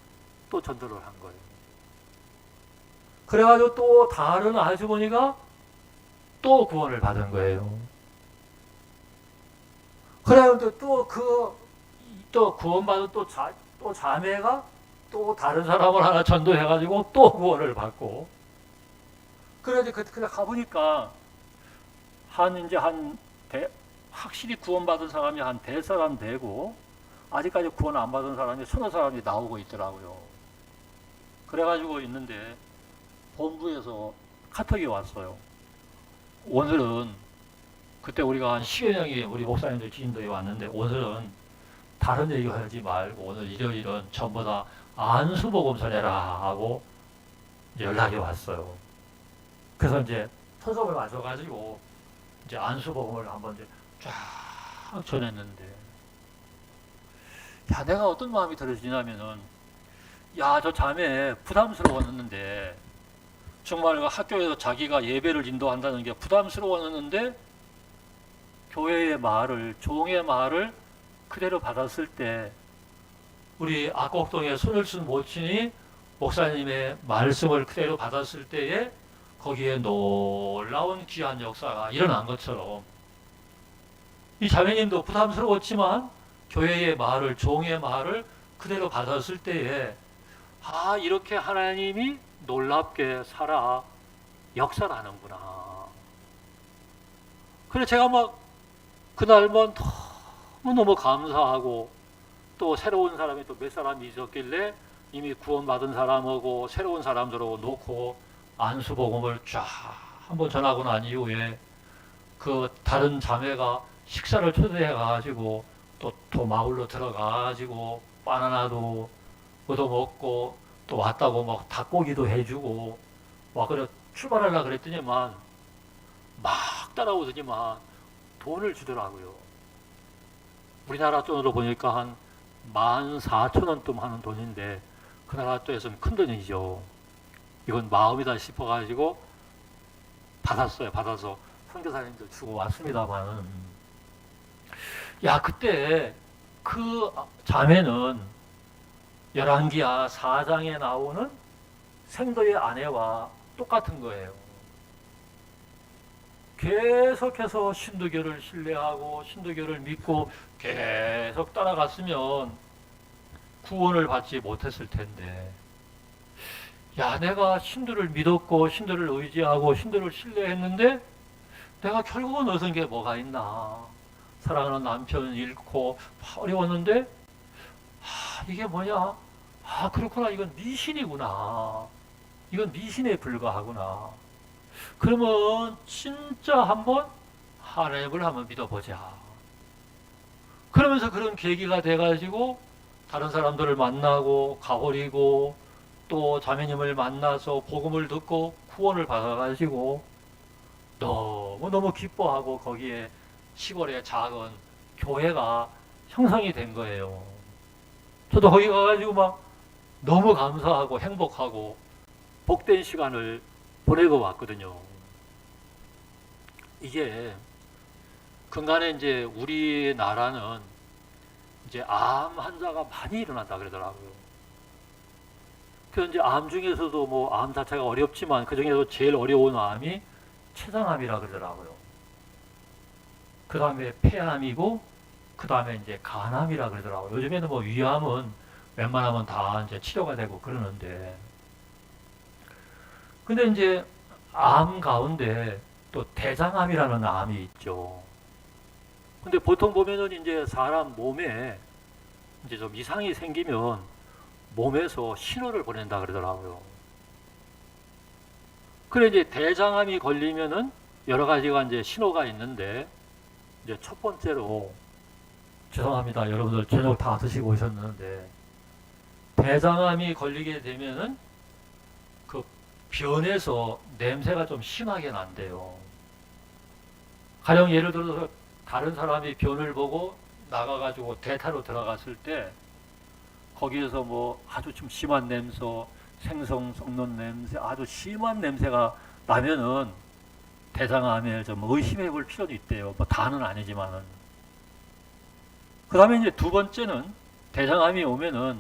또 전도를 한 거예요. 그래가지고 또 다른 아주머니가 또 구원을 받은 거예요. 그래가지고 또 구원받은 또 자매가 또 다른 사람을 하나 전도해가지고 또 구원을 받고. 그래서 그냥 가보니까 확실히 구원받은 사람이 한 100사람 되고 아직까지 구원 안 받은 사람이 1000사람이 나오고 있더라고요. 그래가지고 있는데 본부에서 카톡이 왔어요. 오늘은 그때 우리가 한 10여 명이 우리 목사님들 지인들이 왔는데 오늘은 다른 얘기 하지 말고 오늘 일요일은 전부 다 안수복음 전해라 하고 연락이 왔어요. 그래서 이제 천석을 맞춰가지고 이제 안수복음을 한번 이제 쫙 전했는데 야 내가 어떤 마음이 들어지냐면은 야 저 자매 부담스러웠는데 정말 학교에서 자기가 예배를 인도한다는 게 부담스러웠는데 교회의 말을 종의 말을 그대로 받았을 때 우리 악곡동의 손을순 모친이 목사님의 말씀을 그대로 받았을 때에 거기에 놀라운 귀한 역사가 일어난 것처럼 이 자매님도 부담스러웠지만 교회의 말을 종의 말을 그대로 받았을 때에 이렇게 하나님이 놀랍게 살아 역사하는구나. 그래 제가 막 그날만 너무너무 감사하고 또 새로운 사람이 또 몇 사람이 있었길래 이미 구원받은 사람하고 새로운 사람들하고 놓고 안수복음을 쫙 한번 전하고 난 이후에 그 다른 자매가 식사를 초대해가지고 또 마을로 들어가가지고 바나나도 얻어먹고 또 왔다고 막 닭고기도 해주고 막 그래 출발하려고 그랬더니만 막 따라오더니만 돈을 주더라고요. 우리나라 돈으로 보니까 한 14,000원쯤 하는 돈인데 그 나라 쪽에서는 큰 돈이죠. 이건 마음이다 싶어가지고 받았어요. 받아서 선교사님들 주고 왔습니다만 야 그때 그 자매는 열왕기하 4장에 나오는 생도의 아내와 똑같은 거예요. 계속해서 신두교를 신뢰하고 신두교를 믿고 계속 따라갔으면 구원을 받지 못했을 텐데 야 내가 신두를 믿었고 신두를 의지하고 신두를 신뢰했는데 내가 결국은 얻은 게 뭐가 있나. 사랑하는 남편을 잃고 어려웠는데 이게 뭐냐. 그렇구나. 이건 미신이구나. 이건 미신에 불과하구나. 그러면 진짜 한번 하나님을 한번 믿어보자. 그러면서 그런 계기가 돼가지고 다른 사람들을 만나고 가버리고 또 자매님을 만나서 복음을 듣고 구원을 받아가지고 너무너무 기뻐하고 거기에 시골의 작은 교회가 형성이 된 거예요. 저도 거기 가가지고 막 너무 감사하고 행복하고 복된 시간을 보내고 왔거든요. 이게 근간에 이제 우리나라는 이제 암 환자가 많이 일어난다 그러더라고요. 그래서 이제 암 중에서도 뭐 암 자체가 어렵지만 그 중에서 제일 어려운 암이 췌장암이라 그러더라고요. 그 다음에 폐암이고 그 다음에 이제 간암이라 그러더라고요. 요즘에는 뭐 위암은 웬만하면 다 이제 치료가 되고 그러는데, 근데 이제 암 가운데 또 대장암이라는 암이 있죠. 근데 보통 보면은 이제 사람 몸에 이제 좀 이상이 생기면 몸에서 신호를 보낸다 그러더라고요. 그래 이제 대장암이 걸리면은 여러 가지가 이제 신호가 있는데, 이제 첫 번째로, 죄송합니다. 여러분들 저녁 다 드시고 오셨는데, 대장암이 걸리게 되면은 그 변에서 냄새가 좀 심하게 난대요. 가령 예를 들어서 다른 사람이 변을 보고 나가가지고 대타로 들어갔을 때 거기에서 뭐 아주 좀 심한 냄새, 생선 썩는 냄새, 아주 심한 냄새가 나면은 대장암에 좀 의심해 볼 필요도 있대요. 뭐 다는 아니지만은. 그 다음에 이제 두 번째는 대장암이 오면은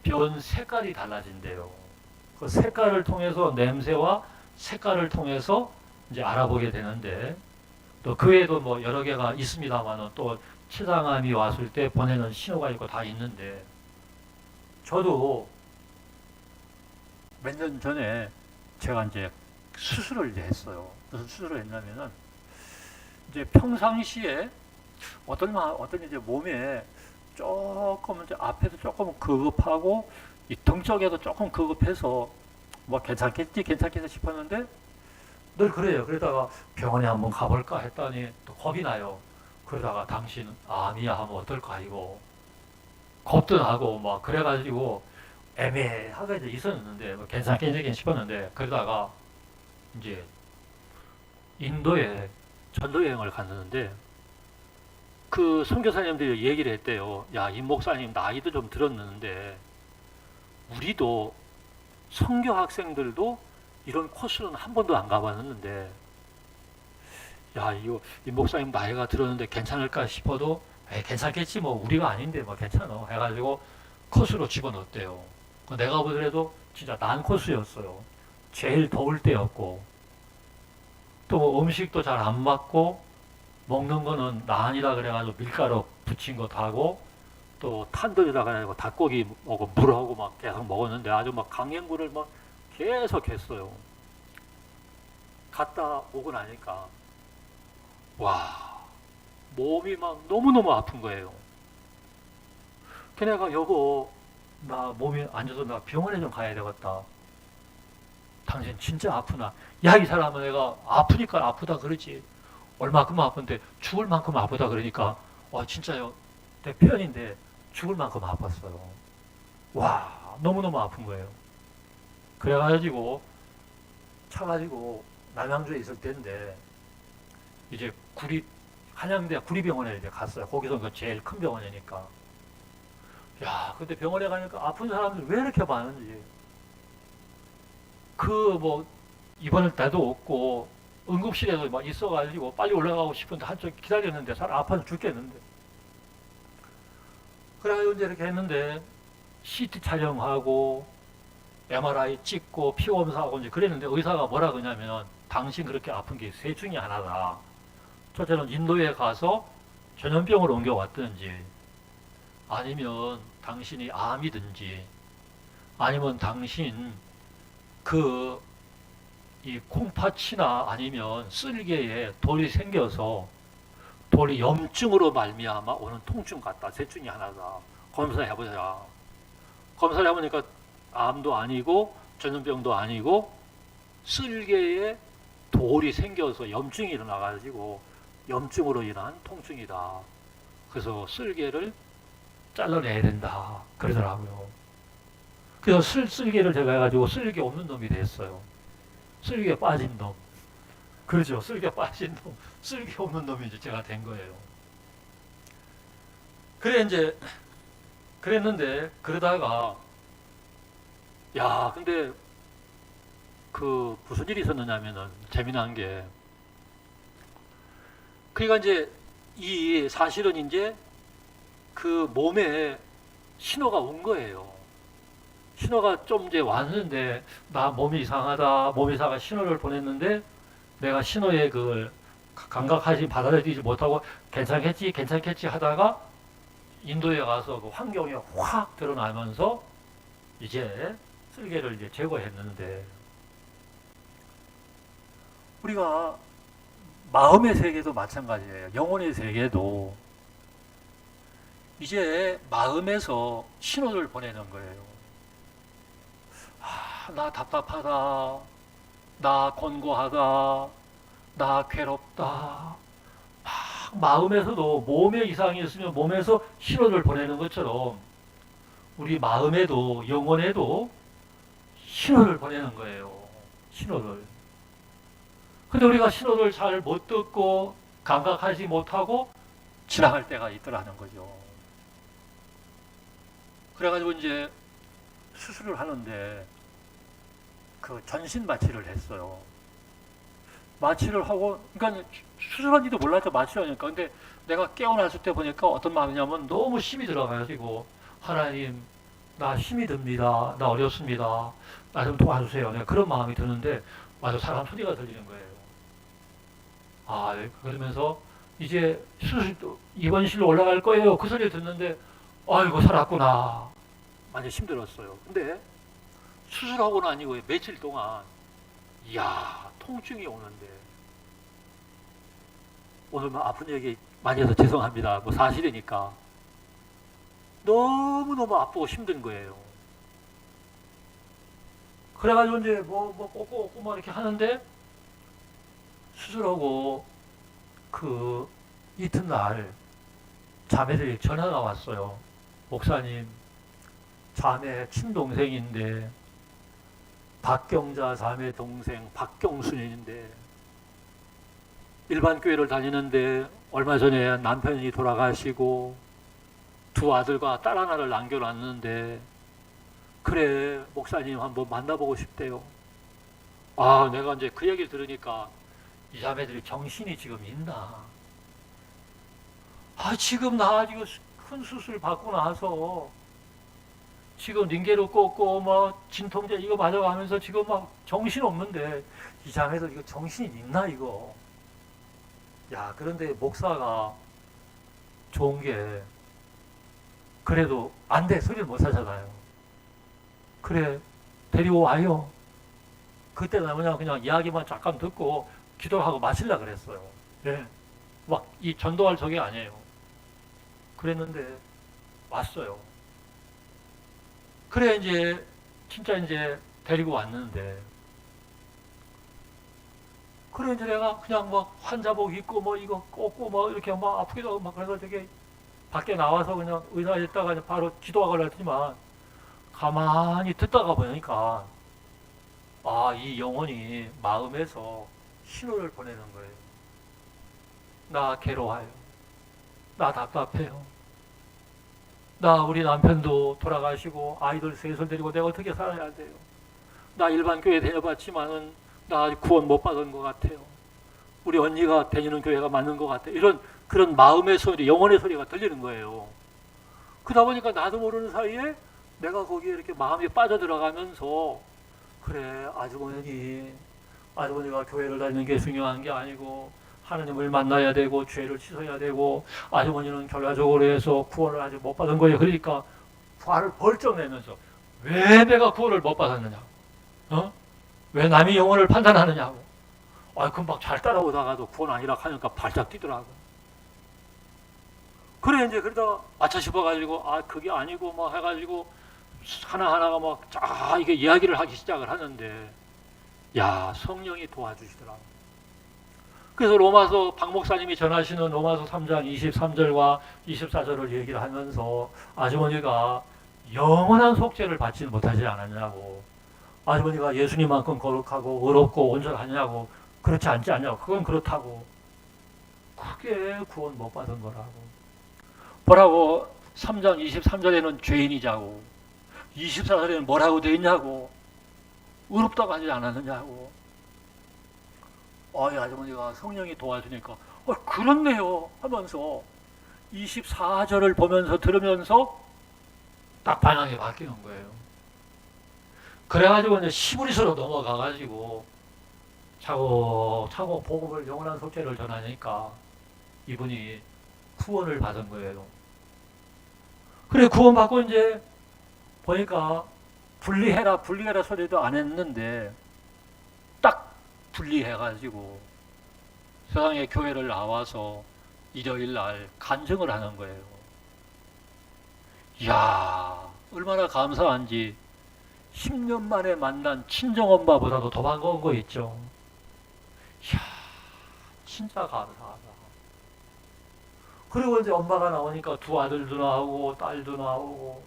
변 색깔이 달라진대요. 그 색깔을 통해서 냄새와 색깔을 통해서 이제 알아보게 되는데, 또 그 외에도 뭐 여러 개가 있습니다만은 또 췌장암이 왔을 때 보내는 신호가 있고 다 있는데, 저도 몇 년 전에 제가 이제 수술을 이제 했어요. 무슨 수술을 했냐면은 이제 평상시에 어떤 이제 몸에 조금 이제 앞에도 조금 급급하고 이 등 쪽에도 조금 급급해서 뭐 괜찮겠지 싶었는데 늘 그래요. 그러다가 병원에 한번 가볼까 했더니 또 겁이 나요. 그러다가 당신 암이야 하면 어떨까 이거 겁도 나고 막 그래가지고 애매하게 이제 있었는데 뭐 괜찮겠지 싶었는데, 그러다가 이제 인도에 전도 여행을 갔는데 그 선교사님들이 얘기를 했대요. 야, 임 목사님 나이도 좀 들었는데 우리도 선교 학생들도 이런 코스는 한 번도 안 가봤는데, 야, 이거 임 목사님 나이가 들었는데 괜찮을까 싶어도 괜찮겠지 뭐 우리가 아닌데 뭐 괜찮아 해가지고 코스로 집어넣었대요. 내가 보더라도 진짜 난 코스였어요. 제일 더울 때였고 또 음식도 잘 안 맞고 먹는 거는 난이라 그래가지고 밀가루 붙인 것도 하고 또 탄들이라 그래가지고 닭고기 먹고 물하고 막 계속 먹었는데 아주 막 강행군을 막 계속 했어요. 갔다 오고 나니까 와, 몸이 막 너무너무 아픈 거예요. 걔네가 여보 나 몸이 안 좋아서 나 병원에 좀 가야 되겠다. 당신 진짜 아프나? 야, 이 사람은 내가 아프니까 아프다 그러지. 얼마큼 아픈데 죽을 만큼 아프다 그러니까 진짜요. 내 표현인데 죽을 만큼 아팠어요. 와, 너무너무 아픈 거예요. 그래가지고 차 가지고 남양주에 있을 때인데 이제 한양대 구리병원에 이제 갔어요. 거기서 그 제일 큰 병원이니까. 야, 근데 병원에 가니까 아픈 사람들 왜 이렇게 많은지. 뭐 입원할 때도 없고 응급실에도 막 있어가지고 빨리 올라가고 싶은데 한쪽 기다렸는데 사람 아파서 죽겠는데. 그래가지고 이제 이렇게 했는데 CT 촬영하고 MRI 찍고 피 검사하고 이제 그랬는데 의사가 뭐라 그러냐면 당신 그렇게 아픈 게 셋 중에 하나다. 첫째는 인도에 가서 전염병을 옮겨왔든지 아니면 당신이 암이든지 아니면 당신 이 콩팥이나 아니면 쓸개에 돌이 생겨서 돌이 염증으로 말미암아 오는 통증 같다. 셋 중에 하나다. 검사해보자. 검사를 해보니까 암도 아니고 전염병도 아니고 쓸개에 돌이 생겨서 염증이 일어나가지고 염증으로 인한 통증이다. 그래서 쓸개를 잘라내야 된다. 그러더라고요. 그래서 쓸개를 제가 해가지고 쓸개 없는 놈이 됐어요. 쓸개 빠진 놈. 그렇죠. 쓸개 빠진 놈. 쓸개 없는 놈이 이제 제가 된 거예요. 그래 이제 그랬는데 그러다가 야 근데 그 무슨 일이 있었느냐면은 재미난 게 그러니까 이제 이 사실은 이제 그 몸에 신호가 온 거예요. 신호가 좀 이제 왔는데 나 몸이 이상하다. 몸 이상한 신호를 보냈는데 내가 신호에 그걸 감각하지 받아들이지 못하고 괜찮겠지 괜찮겠지 하다가 인도에 가서 그 환경이 확 드러나면서 이제 쓸개를 이제 제거했는데 우리가 마음의 세계도 마찬가지예요. 영혼의 세계도 이제 마음에서 신호를 보내는 거예요. 아, 나 답답하다. 나 곤고하다. 나 괴롭다. 막 마음에서도 몸에 이상이 있으면 몸에서 신호를 보내는 것처럼 우리 마음에도 영혼에도 신호를 보내는 거예요. 신호를. 근데 우리가 신호를 잘 못 듣고 감각하지 못하고 지나갈 때가 있더라는 거죠. 그래가지고 이제 수술을 하는데 그 전신 마취를 했어요. 마취를 하고, 그러니까 수술한지도 몰랐죠. 마취를 하니까. 근데 내가 깨어났을 때 보니까 어떤 마음이냐면 너무 힘이 들어가지고 하나님 나 힘이 듭니다. 나 어렵습니다. 나 좀 도와주세요. 내가 그런 마음이 드는데 맞아 사람 소리가 들리는 거예요. 아 그러면서 이제 수술도 입원실로 올라갈 거예요. 그 소리 듣는데 아이고 살았구나. 많이 힘들었어요. 근데 수술하고 난 이후에 며칠 동안 이야 통증이 오는데 오늘 뭐 아픈 얘기 많이 해서 죄송합니다. 뭐 사실이니까 너무너무 아프고 힘든 거예요. 그래가지고 이제 뭐 꽂고 뭐 이렇게 하는데 수술하고 그 이튿날 자매들이 전화가 왔어요. 목사님 자매 친동생인데 박경자 자매 동생 박경순인데 일반 교회를 다니는데 얼마 전에 남편이 돌아가시고 두 아들과 딸 하나를 남겨놨는데 그래 목사님 한번 만나보고 싶대요. 아 내가 이제 그 얘기를 들으니까 이 자매들이 정신이 지금 있나? 아 지금 나 지금 큰 수술 받고 나서 지금 링게로 꽂고 뭐 진통제 이거 맞아가면서 지금 막 정신 없는데 이 자매들 이거 정신이 있나 이거? 야 그런데 목사가 좋은 게 그래도 안 돼 소리를 못 하잖아요. 그래 데리고 와요. 그때는 뭐냐 그냥 이야기만 잠깐 듣고 기도하고 마실라 그랬어요. 예. 막 이 전도할 적이 아니에요. 그랬는데 왔어요. 그래 이제 진짜 이제 데리고 왔는데 그래 이제 내가 그냥 막 환자복 입고 뭐 이거 꽂고 뭐 이렇게 막 아프기도 하고 막 그래서 되게 밖에 나와서 그냥 의자에 있다가 바로 기도하고 했더니만 가만히 듣다가 보니까 아, 이 영혼이 마음에서 신호를 보내는 거예요. 나 괴로워요. 나 답답해요. 나 우리 남편도 돌아가시고 아이들 셋을 데리고 내가 어떻게 살아야 돼요? 나 일반 교회 다녀봤지만은 나 아직 구원 못 받은 것 같아요. 우리 언니가 다니는 교회가 맞는 것 같아요. 이런 그런 마음의 소리, 영혼의 소리가 들리는 거예요. 그러다 보니까 나도 모르는 사이에 내가 거기에 이렇게 마음이 빠져들어가면서 그래 아주머니가 교회를 다니는 게 중요한 게 아니고 하나님을 만나야 되고 죄를 씻어야 되고 아주머니는 결과적으로 해서 구원을 아직 못 받은 거예요. 그러니까 화를 벌쩍 내면서 왜 내가 구원을 못 받았느냐? 어? 왜 남의 영혼을 판단하느냐고. 아, 금방 잘 따라오다가도 구원 아니라 하니까 발작 뛰더라고. 그래 이제 그러다가 아차 싶어가지고 아 그게 아니고 뭐 해가지고 하나하나가 막 이게 이야기를 하기 시작을 하는데 야 성령이 도와주시더라고. 그래서 로마서 박 목사님이 전하시는 로마서 3장 23절과 24절을 얘기를 하면서 아주머니가 영원한 속죄를 받지 못하지 않았냐고, 아주머니가 예수님만큼 거룩하고 의롭고 온전하냐고, 그렇지 않지 않냐고, 그건 그렇다고, 크게 구원 못 받은 거라고. 보라고 3장 23절에는 죄인이 자고 24절에는 뭐라고 되어 있냐고, 의롭다고 하지 않았느냐고. 이 아주머니가 성령이 도와주니까 그렇네요 하면서 24절을 보면서 들으면서 딱 방향이 바뀌는 거예요. 그래가지고 이제 시브리스로 넘어가가지고 차곡차곡 복음을, 영원한 속죄를 전하니까 이분이 구원을 받은 거예요. 그래, 구원받고 이제 보니까 분리해라 소리도 안 했는데 딱 분리해가지고 세상의 교회를 나와서 일요일 날 간증을 하는 거예요. 이야, 얼마나 감사한지. 10년 만에 만난 친정엄마보다도 더 반가운 거 있죠. 이야, 진짜 감사하다. 그리고 이제 엄마가 나오니까 두 아들도 나오고 딸도 나오고,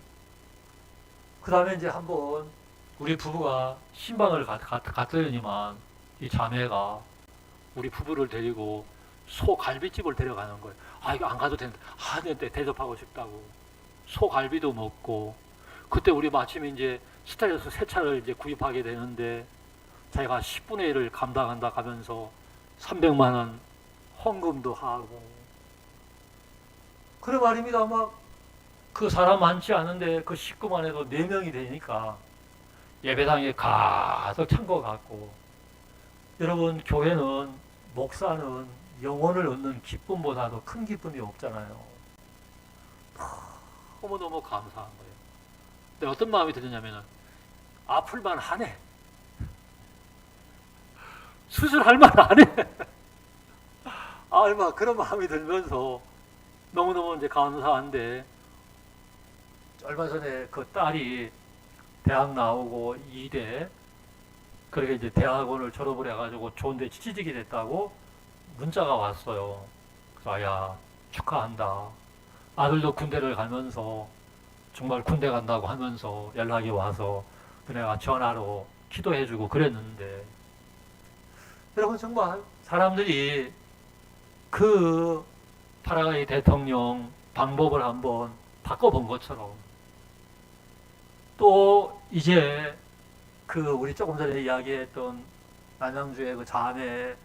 그 다음에 이제 한번 우리 부부가 신방을 갔더니만 이 자매가 우리 부부를 데리고 소갈비집을 데려가는 거예요. 이거 안 가도 된다. 네, 대접하고 싶다고. 소갈비도 먹고, 그때 우리 마침 이제 스타일에서 새 차를 이제 구입하게 되는데 자기가 10분의 1을 감당한다 하면서 300만 원 헌금도 하고. 그래 말입니다. 막 그 사람 많지 않은데 그 식구만 해도 4명이 되니까 예배당에 가득 찬 것 같고. 여러분, 교회는, 목사는 영혼을 얻는 기쁨보다도 큰 기쁨이 없잖아요. 너무너무 감사한 거예요. 근데 어떤 마음이 드느냐면은, 아플만 하네. 수술할 만 하네. 막 그런 마음이 들면서 너무너무 이제 감사한데, 얼마 전에 그 딸이 대학 나오고 2대, 그렇게 이제 대학원을 졸업을 해가지고 좋은데 취직이 됐다고 문자가 왔어요. 그래서 야, 축하한다. 아들도 군대를 가면서 정말 군대 간다고 하면서 연락이 와서 내가 전화로 기도해주고 그랬는데, 여러분 정말 사람들이 그 파라과이 대통령 방법을 한번 바꿔본 것처럼, 또 이제 그 우리 조금 전에 이야기했던 남양주의 그 자매,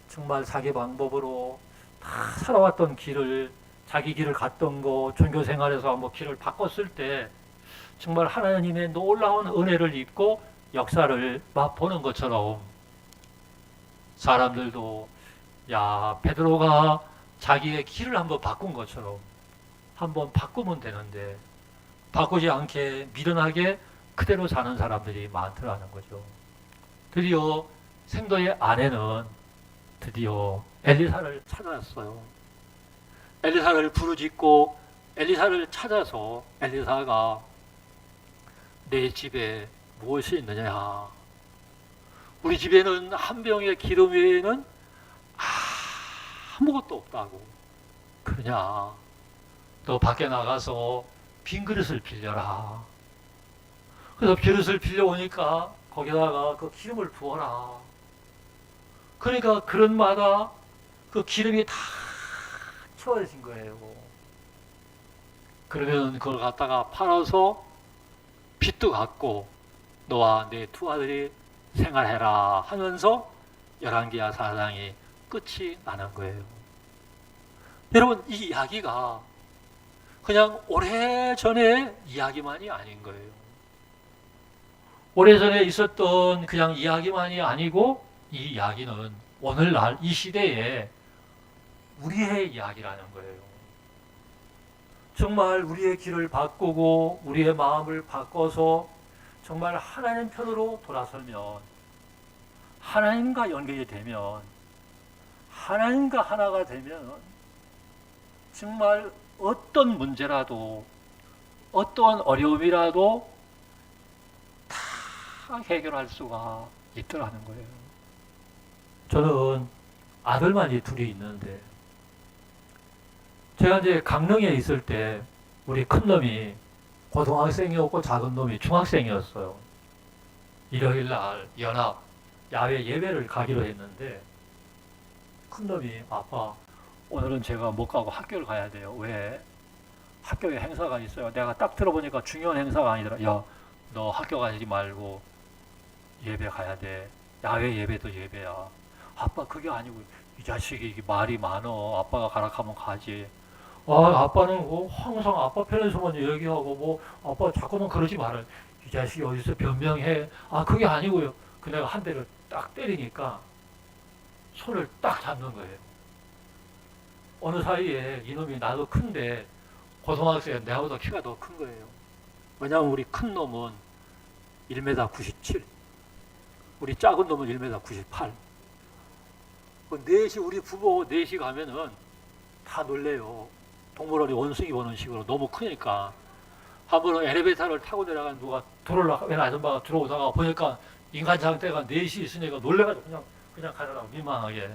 정말 자기 방법으로 다 살아왔던 길을, 자기 길을 갔던 거, 종교 생활에서 한번 길을 바꿨을 때 정말 하나님의 놀라운 은혜를 입고 역사를 맛보는 것처럼, 사람들도 야, 베드로가 자기의 길을 한번 바꾼 것처럼 한번 바꾸면 되는데 바꾸지 않게 미련하게 그대로 사는 사람들이 많더라는 거죠. 드디어 생도의 아내는 드디어 엘리사를 찾아왔어요. 엘리사를 부르짖고 엘리사를 찾아서 엘리사가 내 집에 무엇이 있느냐, 우리 집에는 한 병의 기름 외에는 아무것도 없다고. 그러냐, 너 밖에 나가서 빈 그릇을 빌려라. 그래서 그릇을 빌려오니까 거기다가 그 기름을 부어라. 그러니까 그릇마다 그 기름이 다 채워진 거예요. 그러면 그걸 갖다가 팔아서 빚도 갚고 너와 내 두 아들이 생활해라 하면서 열왕기하 4장이 끝이 나는 거예요. 여러분, 이 이야기가 그냥 오래전의 이야기만이 아닌 거예요. 오래전에 있었던 그냥 이야기만이 아니고, 이 이야기는 오늘날 이 시대에 우리의 이야기라는 거예요. 정말 우리의 길을 바꾸고 우리의 마음을 바꿔서 정말 하나님 편으로 돌아서면, 하나님과 연결이 되면, 하나님과 하나가 되면 정말 어떤 문제라도, 어떠한 어려움이라도 다 해결할 수가 있더라는 거예요. 저는 아들만이 둘이 있는데, 제가 이제 강릉에 있을 때 우리 큰 놈이 고등학생이었고 작은 놈이 중학생이었어요. 일요일 날 연합 야외 예배를 가기로 했는데, 큰 놈이 아빠, 오늘은 제가 못 가고 학교를 가야 돼요. 왜? 학교에 행사가 있어요. 내가 딱 들어보니까 중요한 행사가 아니더라. 야, 너 학교 가지 말고 예배 가야 돼. 야외 예배도 예배야. 아빠 그게 아니고 이 자식이 이게 말이 많어. 아빠가 가라 하면 가지. 아, 아빠는 뭐 항상 아빠 편에서만 얘기하고 뭐 아빠 자꾸만 그러지 말아. 이 자식이 어디서 변명해. 아, 그게 아니고요. 그 내가 한 대를 딱 때리니까 손을 딱 잡는 거예요. 어느 사이에 이놈이 나도 큰데 고등학생 내가보다 키가 더 큰 거예요. 왜냐하면 우리 큰 놈은 1m 97, 우리 작은 놈은 1m 98. 넷이 우리 부부 넷이 가면은 다 놀래요. 동물원이 원숭이 보는 식으로 너무 크니까. 한 번은 엘리베이터를 타고 내려간 누가 웬 아줌마가 들어오다가 보니까 인간 장대가 넷이 있으니까 놀래가지고 그냥 가더라고, 민망하게.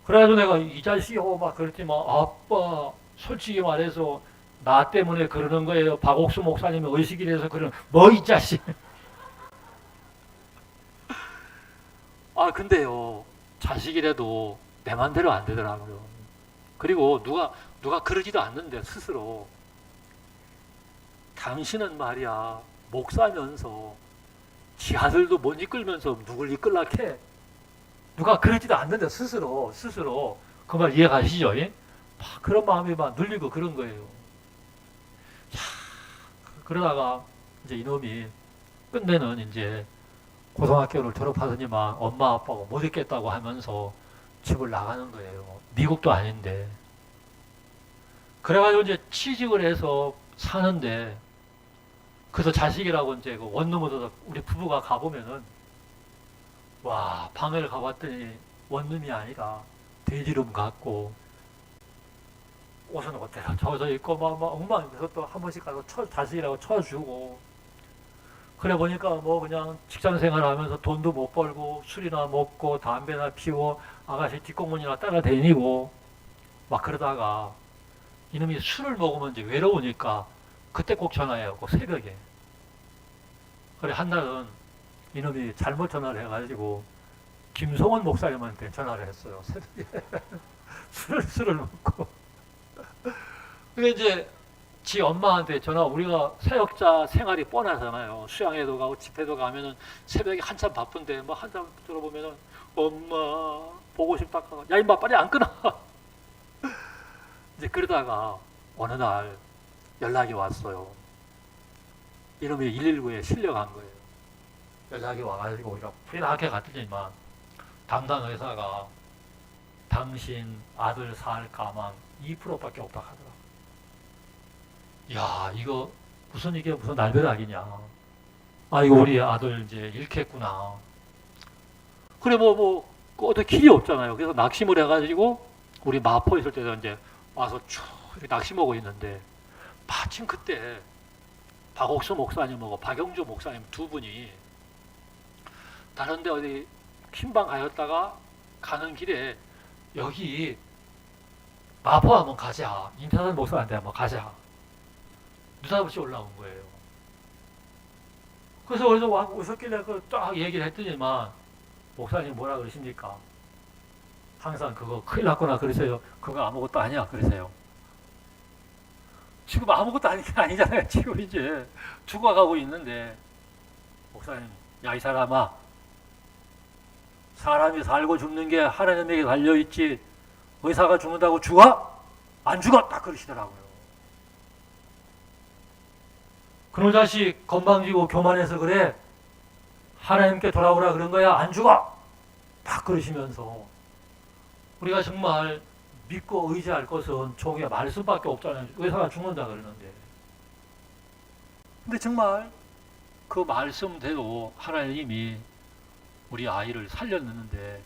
그래가지고 내가 이 자식이요 막 그랬지만, 아빠 솔직히 말해서 나 때문에 그러는 거예요. 박옥수 목사님이 의식이라서 그러는 뭐 이 자식. 아 근데요, 자식이라도 내 맘대로 안 되더라고요. 그리고 누가 그러지도 않는데 스스로 당신은 말이야 목사면서 지 아들도 못 이끌면서 누굴 이끌라고 해. 누가 그러지도 않는데 스스로 그 말 이해가시죠? 예? 막 그런 마음이 막 눌리고 그런 거예요. 자, 그러다가 이제 이놈이 끝내는 이제 고등학교를 졸업하더니만 엄마 아빠가 못 있겠다고 하면서 집을 나가는 거예요. 미국도 아닌데. 그래가지고 이제 취직을 해서 사는데, 그래서 자식이라고 이제 그 원룸으로 우리 부부가 가보면은, 와, 방을 가봤더니 원룸이 아니라 돼지룸 같고, 옷은 어때요? 젖어 있고, 막 엉망인데서 또 한 번씩 가서 자식이라고 쳐주고, 그래 보니까 뭐 그냥 직장 생활하면서 돈도 못 벌고, 술이나 먹고, 담배나 피우고, 아가씨 뒷공문이나 따라다니고, 막 그러다가, 이놈이 술을 먹으면 이제 외로우니까, 그때 꼭 전화해요. 꼭 새벽에. 그래, 한날은 이놈이 잘못 전화를 해가지고, 김성원 목사님한테 전화를 했어요. 새벽에. 술을 먹고. 그게 이제, 지 엄마한테 전화, 우리가 사역자 생활이 뻔하잖아요. 수양회도 가고 집회도 가면은 새벽에 한참 바쁜데, 뭐 한참 들어보면은, 엄마, 보고 싶다. 야, 임마, 빨리 안 끊어. 이제 그러다가 어느 날 연락이 왔어요. 이놈이 119에 실려간 거예요. 연락이 와가지고 우리가 부인하게 갔더니만 담당 의사가 당신 아들 살 가망 2%밖에 없다 하더라. 야, 이거 이게 무슨 날벼락이냐. 아, 이거 우리 아들 이제 잃겠구나. 그래 어디 길이 없잖아요. 그래서 낙심을 해가지고 우리 마포 있을 때도 이제 와서 쭉 이렇게 낙심하고 있는데, 마침 그때 박옥수 목사님하고 박영주 목사님 두 분이 다른데 어디 흰방 가였다가 가는 길에 여기 마포 한번 가자. 인터넷 목사한테 한번 가자. 느닷없이 올라온 거예요. 그래서 어디서 오셨길래 딱 얘기를 했더니만, 목사님 뭐라 그러십니까? 항상 그거 큰일 났거나 그러세요. 그거 아무것도 아니야 그러세요. 지금 아무것도 아니잖아요. 지금 이제 죽어가고 있는데, 목사님, 야, 이 사람아, 사람이 살고 죽는 게 하나님에게 달려있지 의사가 죽는다고 죽어? 안 죽어! 딱 그러시더라고요. 그놈 자식 건방지고 교만해서 그래. 하나님께 돌아오라 그런 거야. 안 죽어! 딱 그러시면서, 우리가 정말 믿고 의지할 것은 종의 말씀밖에 없잖아요. 의사가 죽는다 그러는데. 근데 정말 그 말씀대로 하나님이 우리 아이를 살렸는데,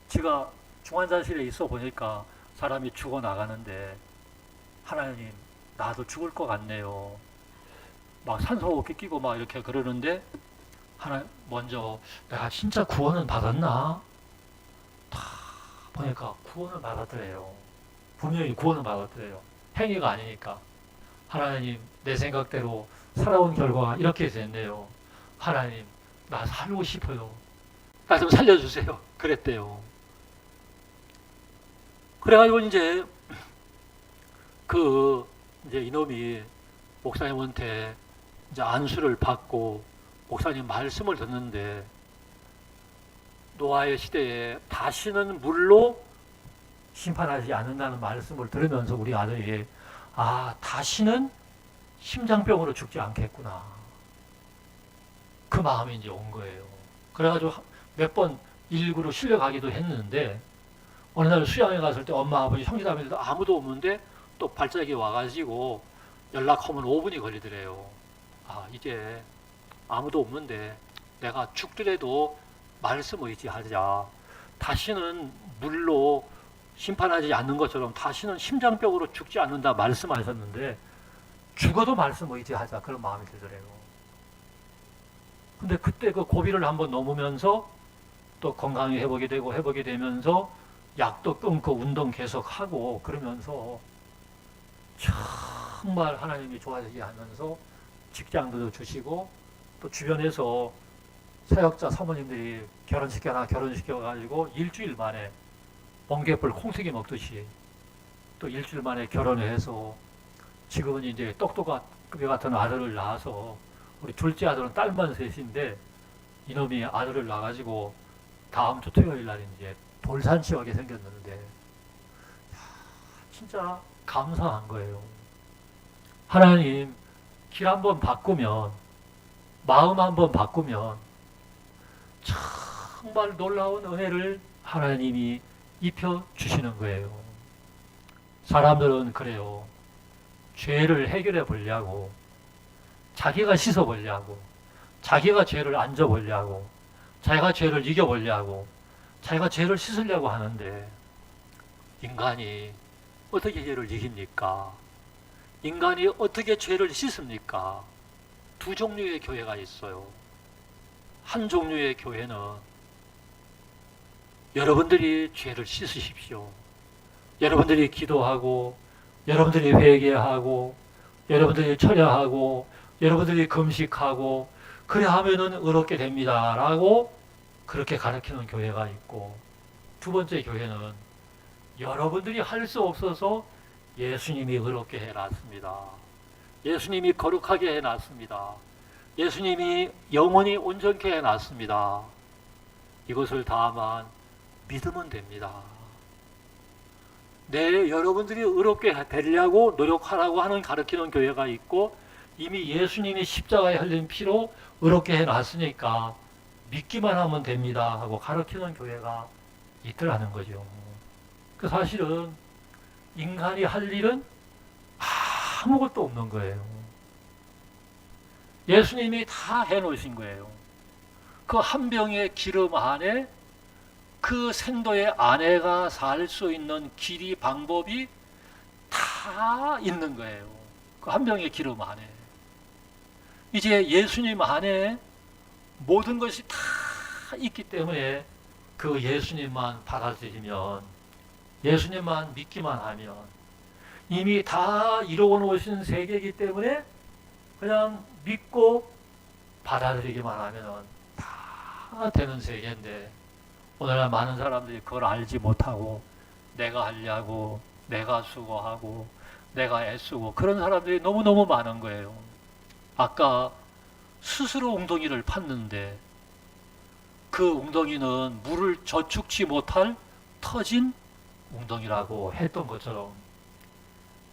제가 중환자실에 있어 보니까 사람이 죽어나가는데, 하나님, 나도 죽을 것 같네요. 막 산소호흡기 끼고 막 이렇게 그러는데, 먼저 내가 진짜 구원은 받았나? 다 보니까 구원을 받았더래요. 분명히 구원을 받았더래요. 행위가 아니니까. 하나님, 내 생각대로 살아온 결과가 이렇게 됐네요. 하나님, 나 살고 싶어요. 나 좀 살려주세요. 그랬대요. 그래가지고 이제 그 이제 이놈이 목사님한테 이제 안수를 받고 목사님 말씀을 듣는데 노아의 시대에 다시는 물로 심판하지 않는다는 말씀을 들으면서 우리 아들이 다시는 심장병으로 죽지 않겠구나. 그 마음이 이제 온 거예요. 그래가지고 몇 번 일구로 실려가기도 했는데 어느 날 수양에 갔을 때 엄마, 아버지, 형제자매들도 아무도 없는데 또 발작이 와가지고 연락하면 5분이 걸리더래요. 이제 아무도 없는데 내가 죽더라도 말씀 의지하자. 다시는 물로 심판하지 않는 것처럼 다시는 심장병으로 죽지 않는다 말씀하셨는데 죽어도 말씀 의지하자 그런 마음이 들더래요. 근데 그때 그 고비를 한번 넘으면서 또 건강이 회복이 되면서 약도 끊고 운동 계속하고 그러면서 정말 하나님이 좋아지게 하면서 직장도 주시고 또 주변에서 사역자 사모님들이 결혼시켜가지고 일주일 만에 번개불 콩튀기 먹듯이 또 일주일 만에 결혼을 해서 지금은 이제 똑똑하게 같은 아들을 낳아서 우리 둘째 아들은 딸만 셋인데 이놈이 아들을 낳아가지고 다음 주 토요일 날 이제 돌산치하게 생겼는데 진짜 감사한 거예요. 하나님 길 한번 바꾸면 마음 한번 바꾸면 정말 놀라운 은혜를 하나님이 입혀 주시는 거예요. 사람들은 그래요. 죄를 해결해 보려고 자기가 씻어 보려고 자기가 죄를 앉아 보려고 자기가 죄를 이겨 보려고 자기가 죄를 씻으려고 하는데 인간이 어떻게 죄를 이깁니까? 인간이 어떻게 죄를 씻습니까? 두 종류의 교회가 있어요. 한 종류의 교회는 여러분들이 죄를 씻으십시오. 여러분들이 기도하고 여러분들이 회개하고 여러분들이 철야하고 여러분들이 금식하고 그래 하면은 의롭게 됩니다 라고 그렇게 가르치는 교회가 있고, 두 번째 교회는 여러분들이 할 수 없어서 예수님이 의롭게 해놨습니다. 예수님이 거룩하게 해놨습니다. 예수님이 영원히 온전케 해놨습니다. 이것을 다만 믿으면 됩니다. 여러분들이 의롭게 되려고 노력하라고 하는 가르치는 교회가 있고, 이미 예수님이 십자가에 흘린 피로 의롭게 해놨으니까 믿기만 하면 됩니다 하고 가르치는 교회가 있더라는 거죠. 그 사실은 인간이 할 일은 아무것도 없는 거예요. 예수님이 다 해놓으신 거예요. 그 한 병의 기름 안에 그 생도의 아내가 살 수 있는 길이, 방법이 다 있는 거예요. 그 한 병의 기름 안에. 이제 예수님 안에 모든 것이 다 있기 때문에 그 예수님만 받아들이면, 예수님만 믿기만 하면 이미 다 이루어 놓으신 세계이기 때문에 그냥 믿고 받아들이기만 하면 다 되는 세계인데, 오늘날 많은 사람들이 그걸 알지 못하고 내가 하려고, 내가 수고하고, 내가 애쓰고 그런 사람들이 너무너무 많은 거예요. 아까 스스로 웅덩이를 팠는데 그 웅덩이는 물을 저축치 못할 터진 웅덩이라고 했던 것처럼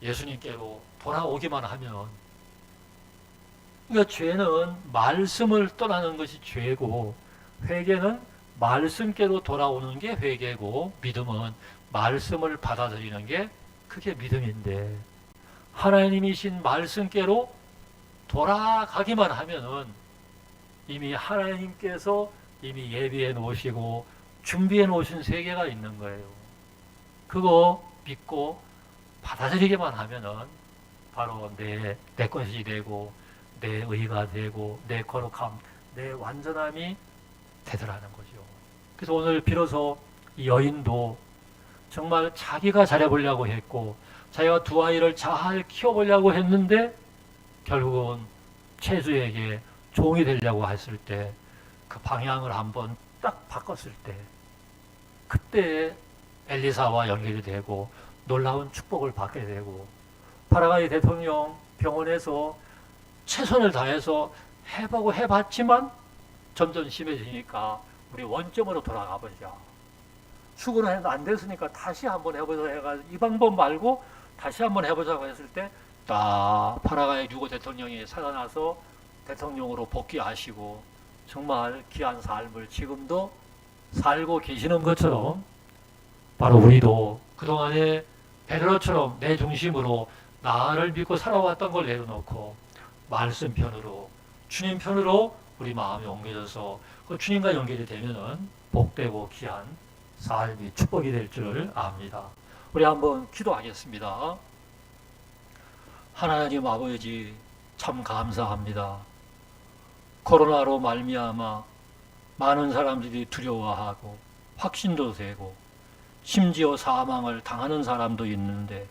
예수님께로 돌아오기만 하면, 그러니까 죄는 말씀을 떠나는 것이 죄고, 회개는 말씀께로 돌아오는 게 회개고, 믿음은 말씀을 받아들이는 게 그게 믿음인데, 하나님이신 말씀께로 돌아가기만 하면은 이미 하나님께서 이미 예비해 놓으시고 준비해 놓으신 세계가 있는 거예요. 그거 믿고 받아들이기만 하면은 바로 내 것이 되고, 내 의가 되고, 내 거룩함, 내 완전함이 되더라는 거죠. 그래서 오늘 비로소 이 여인도 정말 자기가 잘해보려고 했고, 자기가 두 아이를 잘 키워보려고 했는데 결국은 채주에게 종이 되려고 했을 때, 그 방향을 한번 딱 바꿨을 때, 그때 엘리사와 연결이 되고 놀라운 축복을 받게 되고 파라과이 대통령 병원에서 최선을 다해서 해보고 해봤지만 점점 심해지니까 우리 원점으로 돌아가 보자. 수군을 해도 안 됐으니까 다시 한번 해보자 해가지고 이 방법 말고 다시 한번 해보자고 했을 때 딱 파라과이 유고 대통령이 살아나서 대통령으로 복귀하시고 정말 귀한 삶을 지금도 살고 계시는 것처럼 바로 우리도 그동안에 베드로처럼 내 중심으로 나를 믿고 살아왔던 걸 내려놓고 말씀 편으로 주님 편으로 우리 마음이 옮겨져서 그 주님과 연결이 되면은 복되고 귀한 삶이 축복이 될 줄 압니다. 우리 한번 기도하겠습니다. 하나님 아버지 참 감사합니다. 코로나로 말미암아 많은 사람들이 두려워하고 확신도 되고 심지어 사망을 당하는 사람도 있는데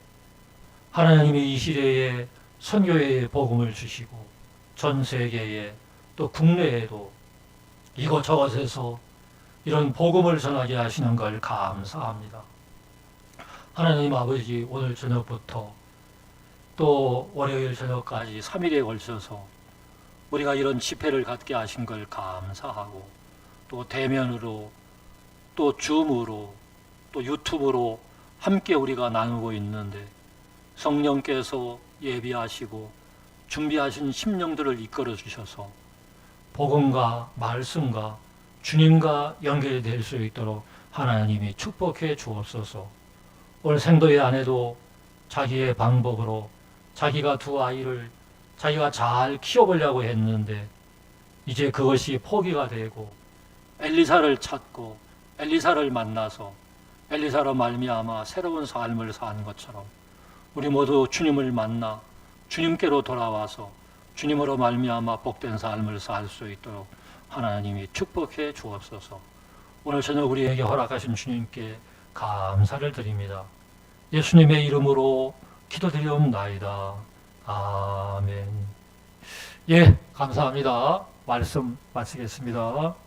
하나님이 이 시대에 선교의 복음을 주시고 전 세계에 또 국내에도 이곳저곳에서 이런 복음을 전하게 하시는 걸 감사합니다. 하나님 아버지 오늘 저녁부터 또 월요일 저녁까지 3일에 걸쳐서 우리가 이런 집회를 갖게 하신 걸 감사하고 또 대면으로 또 줌으로 또 유튜브로 함께 우리가 나누고 있는데 성령께서 예비하시고 준비하신 심령들을 이끌어 주셔서 복음과 말씀과 주님과 연결이 될 수 있도록 하나님이 축복해 주옵소서. 오늘 생도의 아내도 자기의 방법으로 자기가 두 아이를 자기가 잘 키워보려고 했는데 이제 그것이 포기가 되고 엘리사를 찾고 엘리사를 만나서 엘리사로 말미암아 새로운 삶을 사는 것처럼 우리 모두 주님을 만나 주님께로 돌아와서 주님으로 말미암아 복된 삶을 살 수 있도록 하나님이 축복해 주옵소서. 오늘 저녁 우리에게 허락하신 주님께 감사를 드립니다. 예수님의 이름으로 기도드리옵나이다. 아멘. 예, 감사합니다. 말씀 마치겠습니다.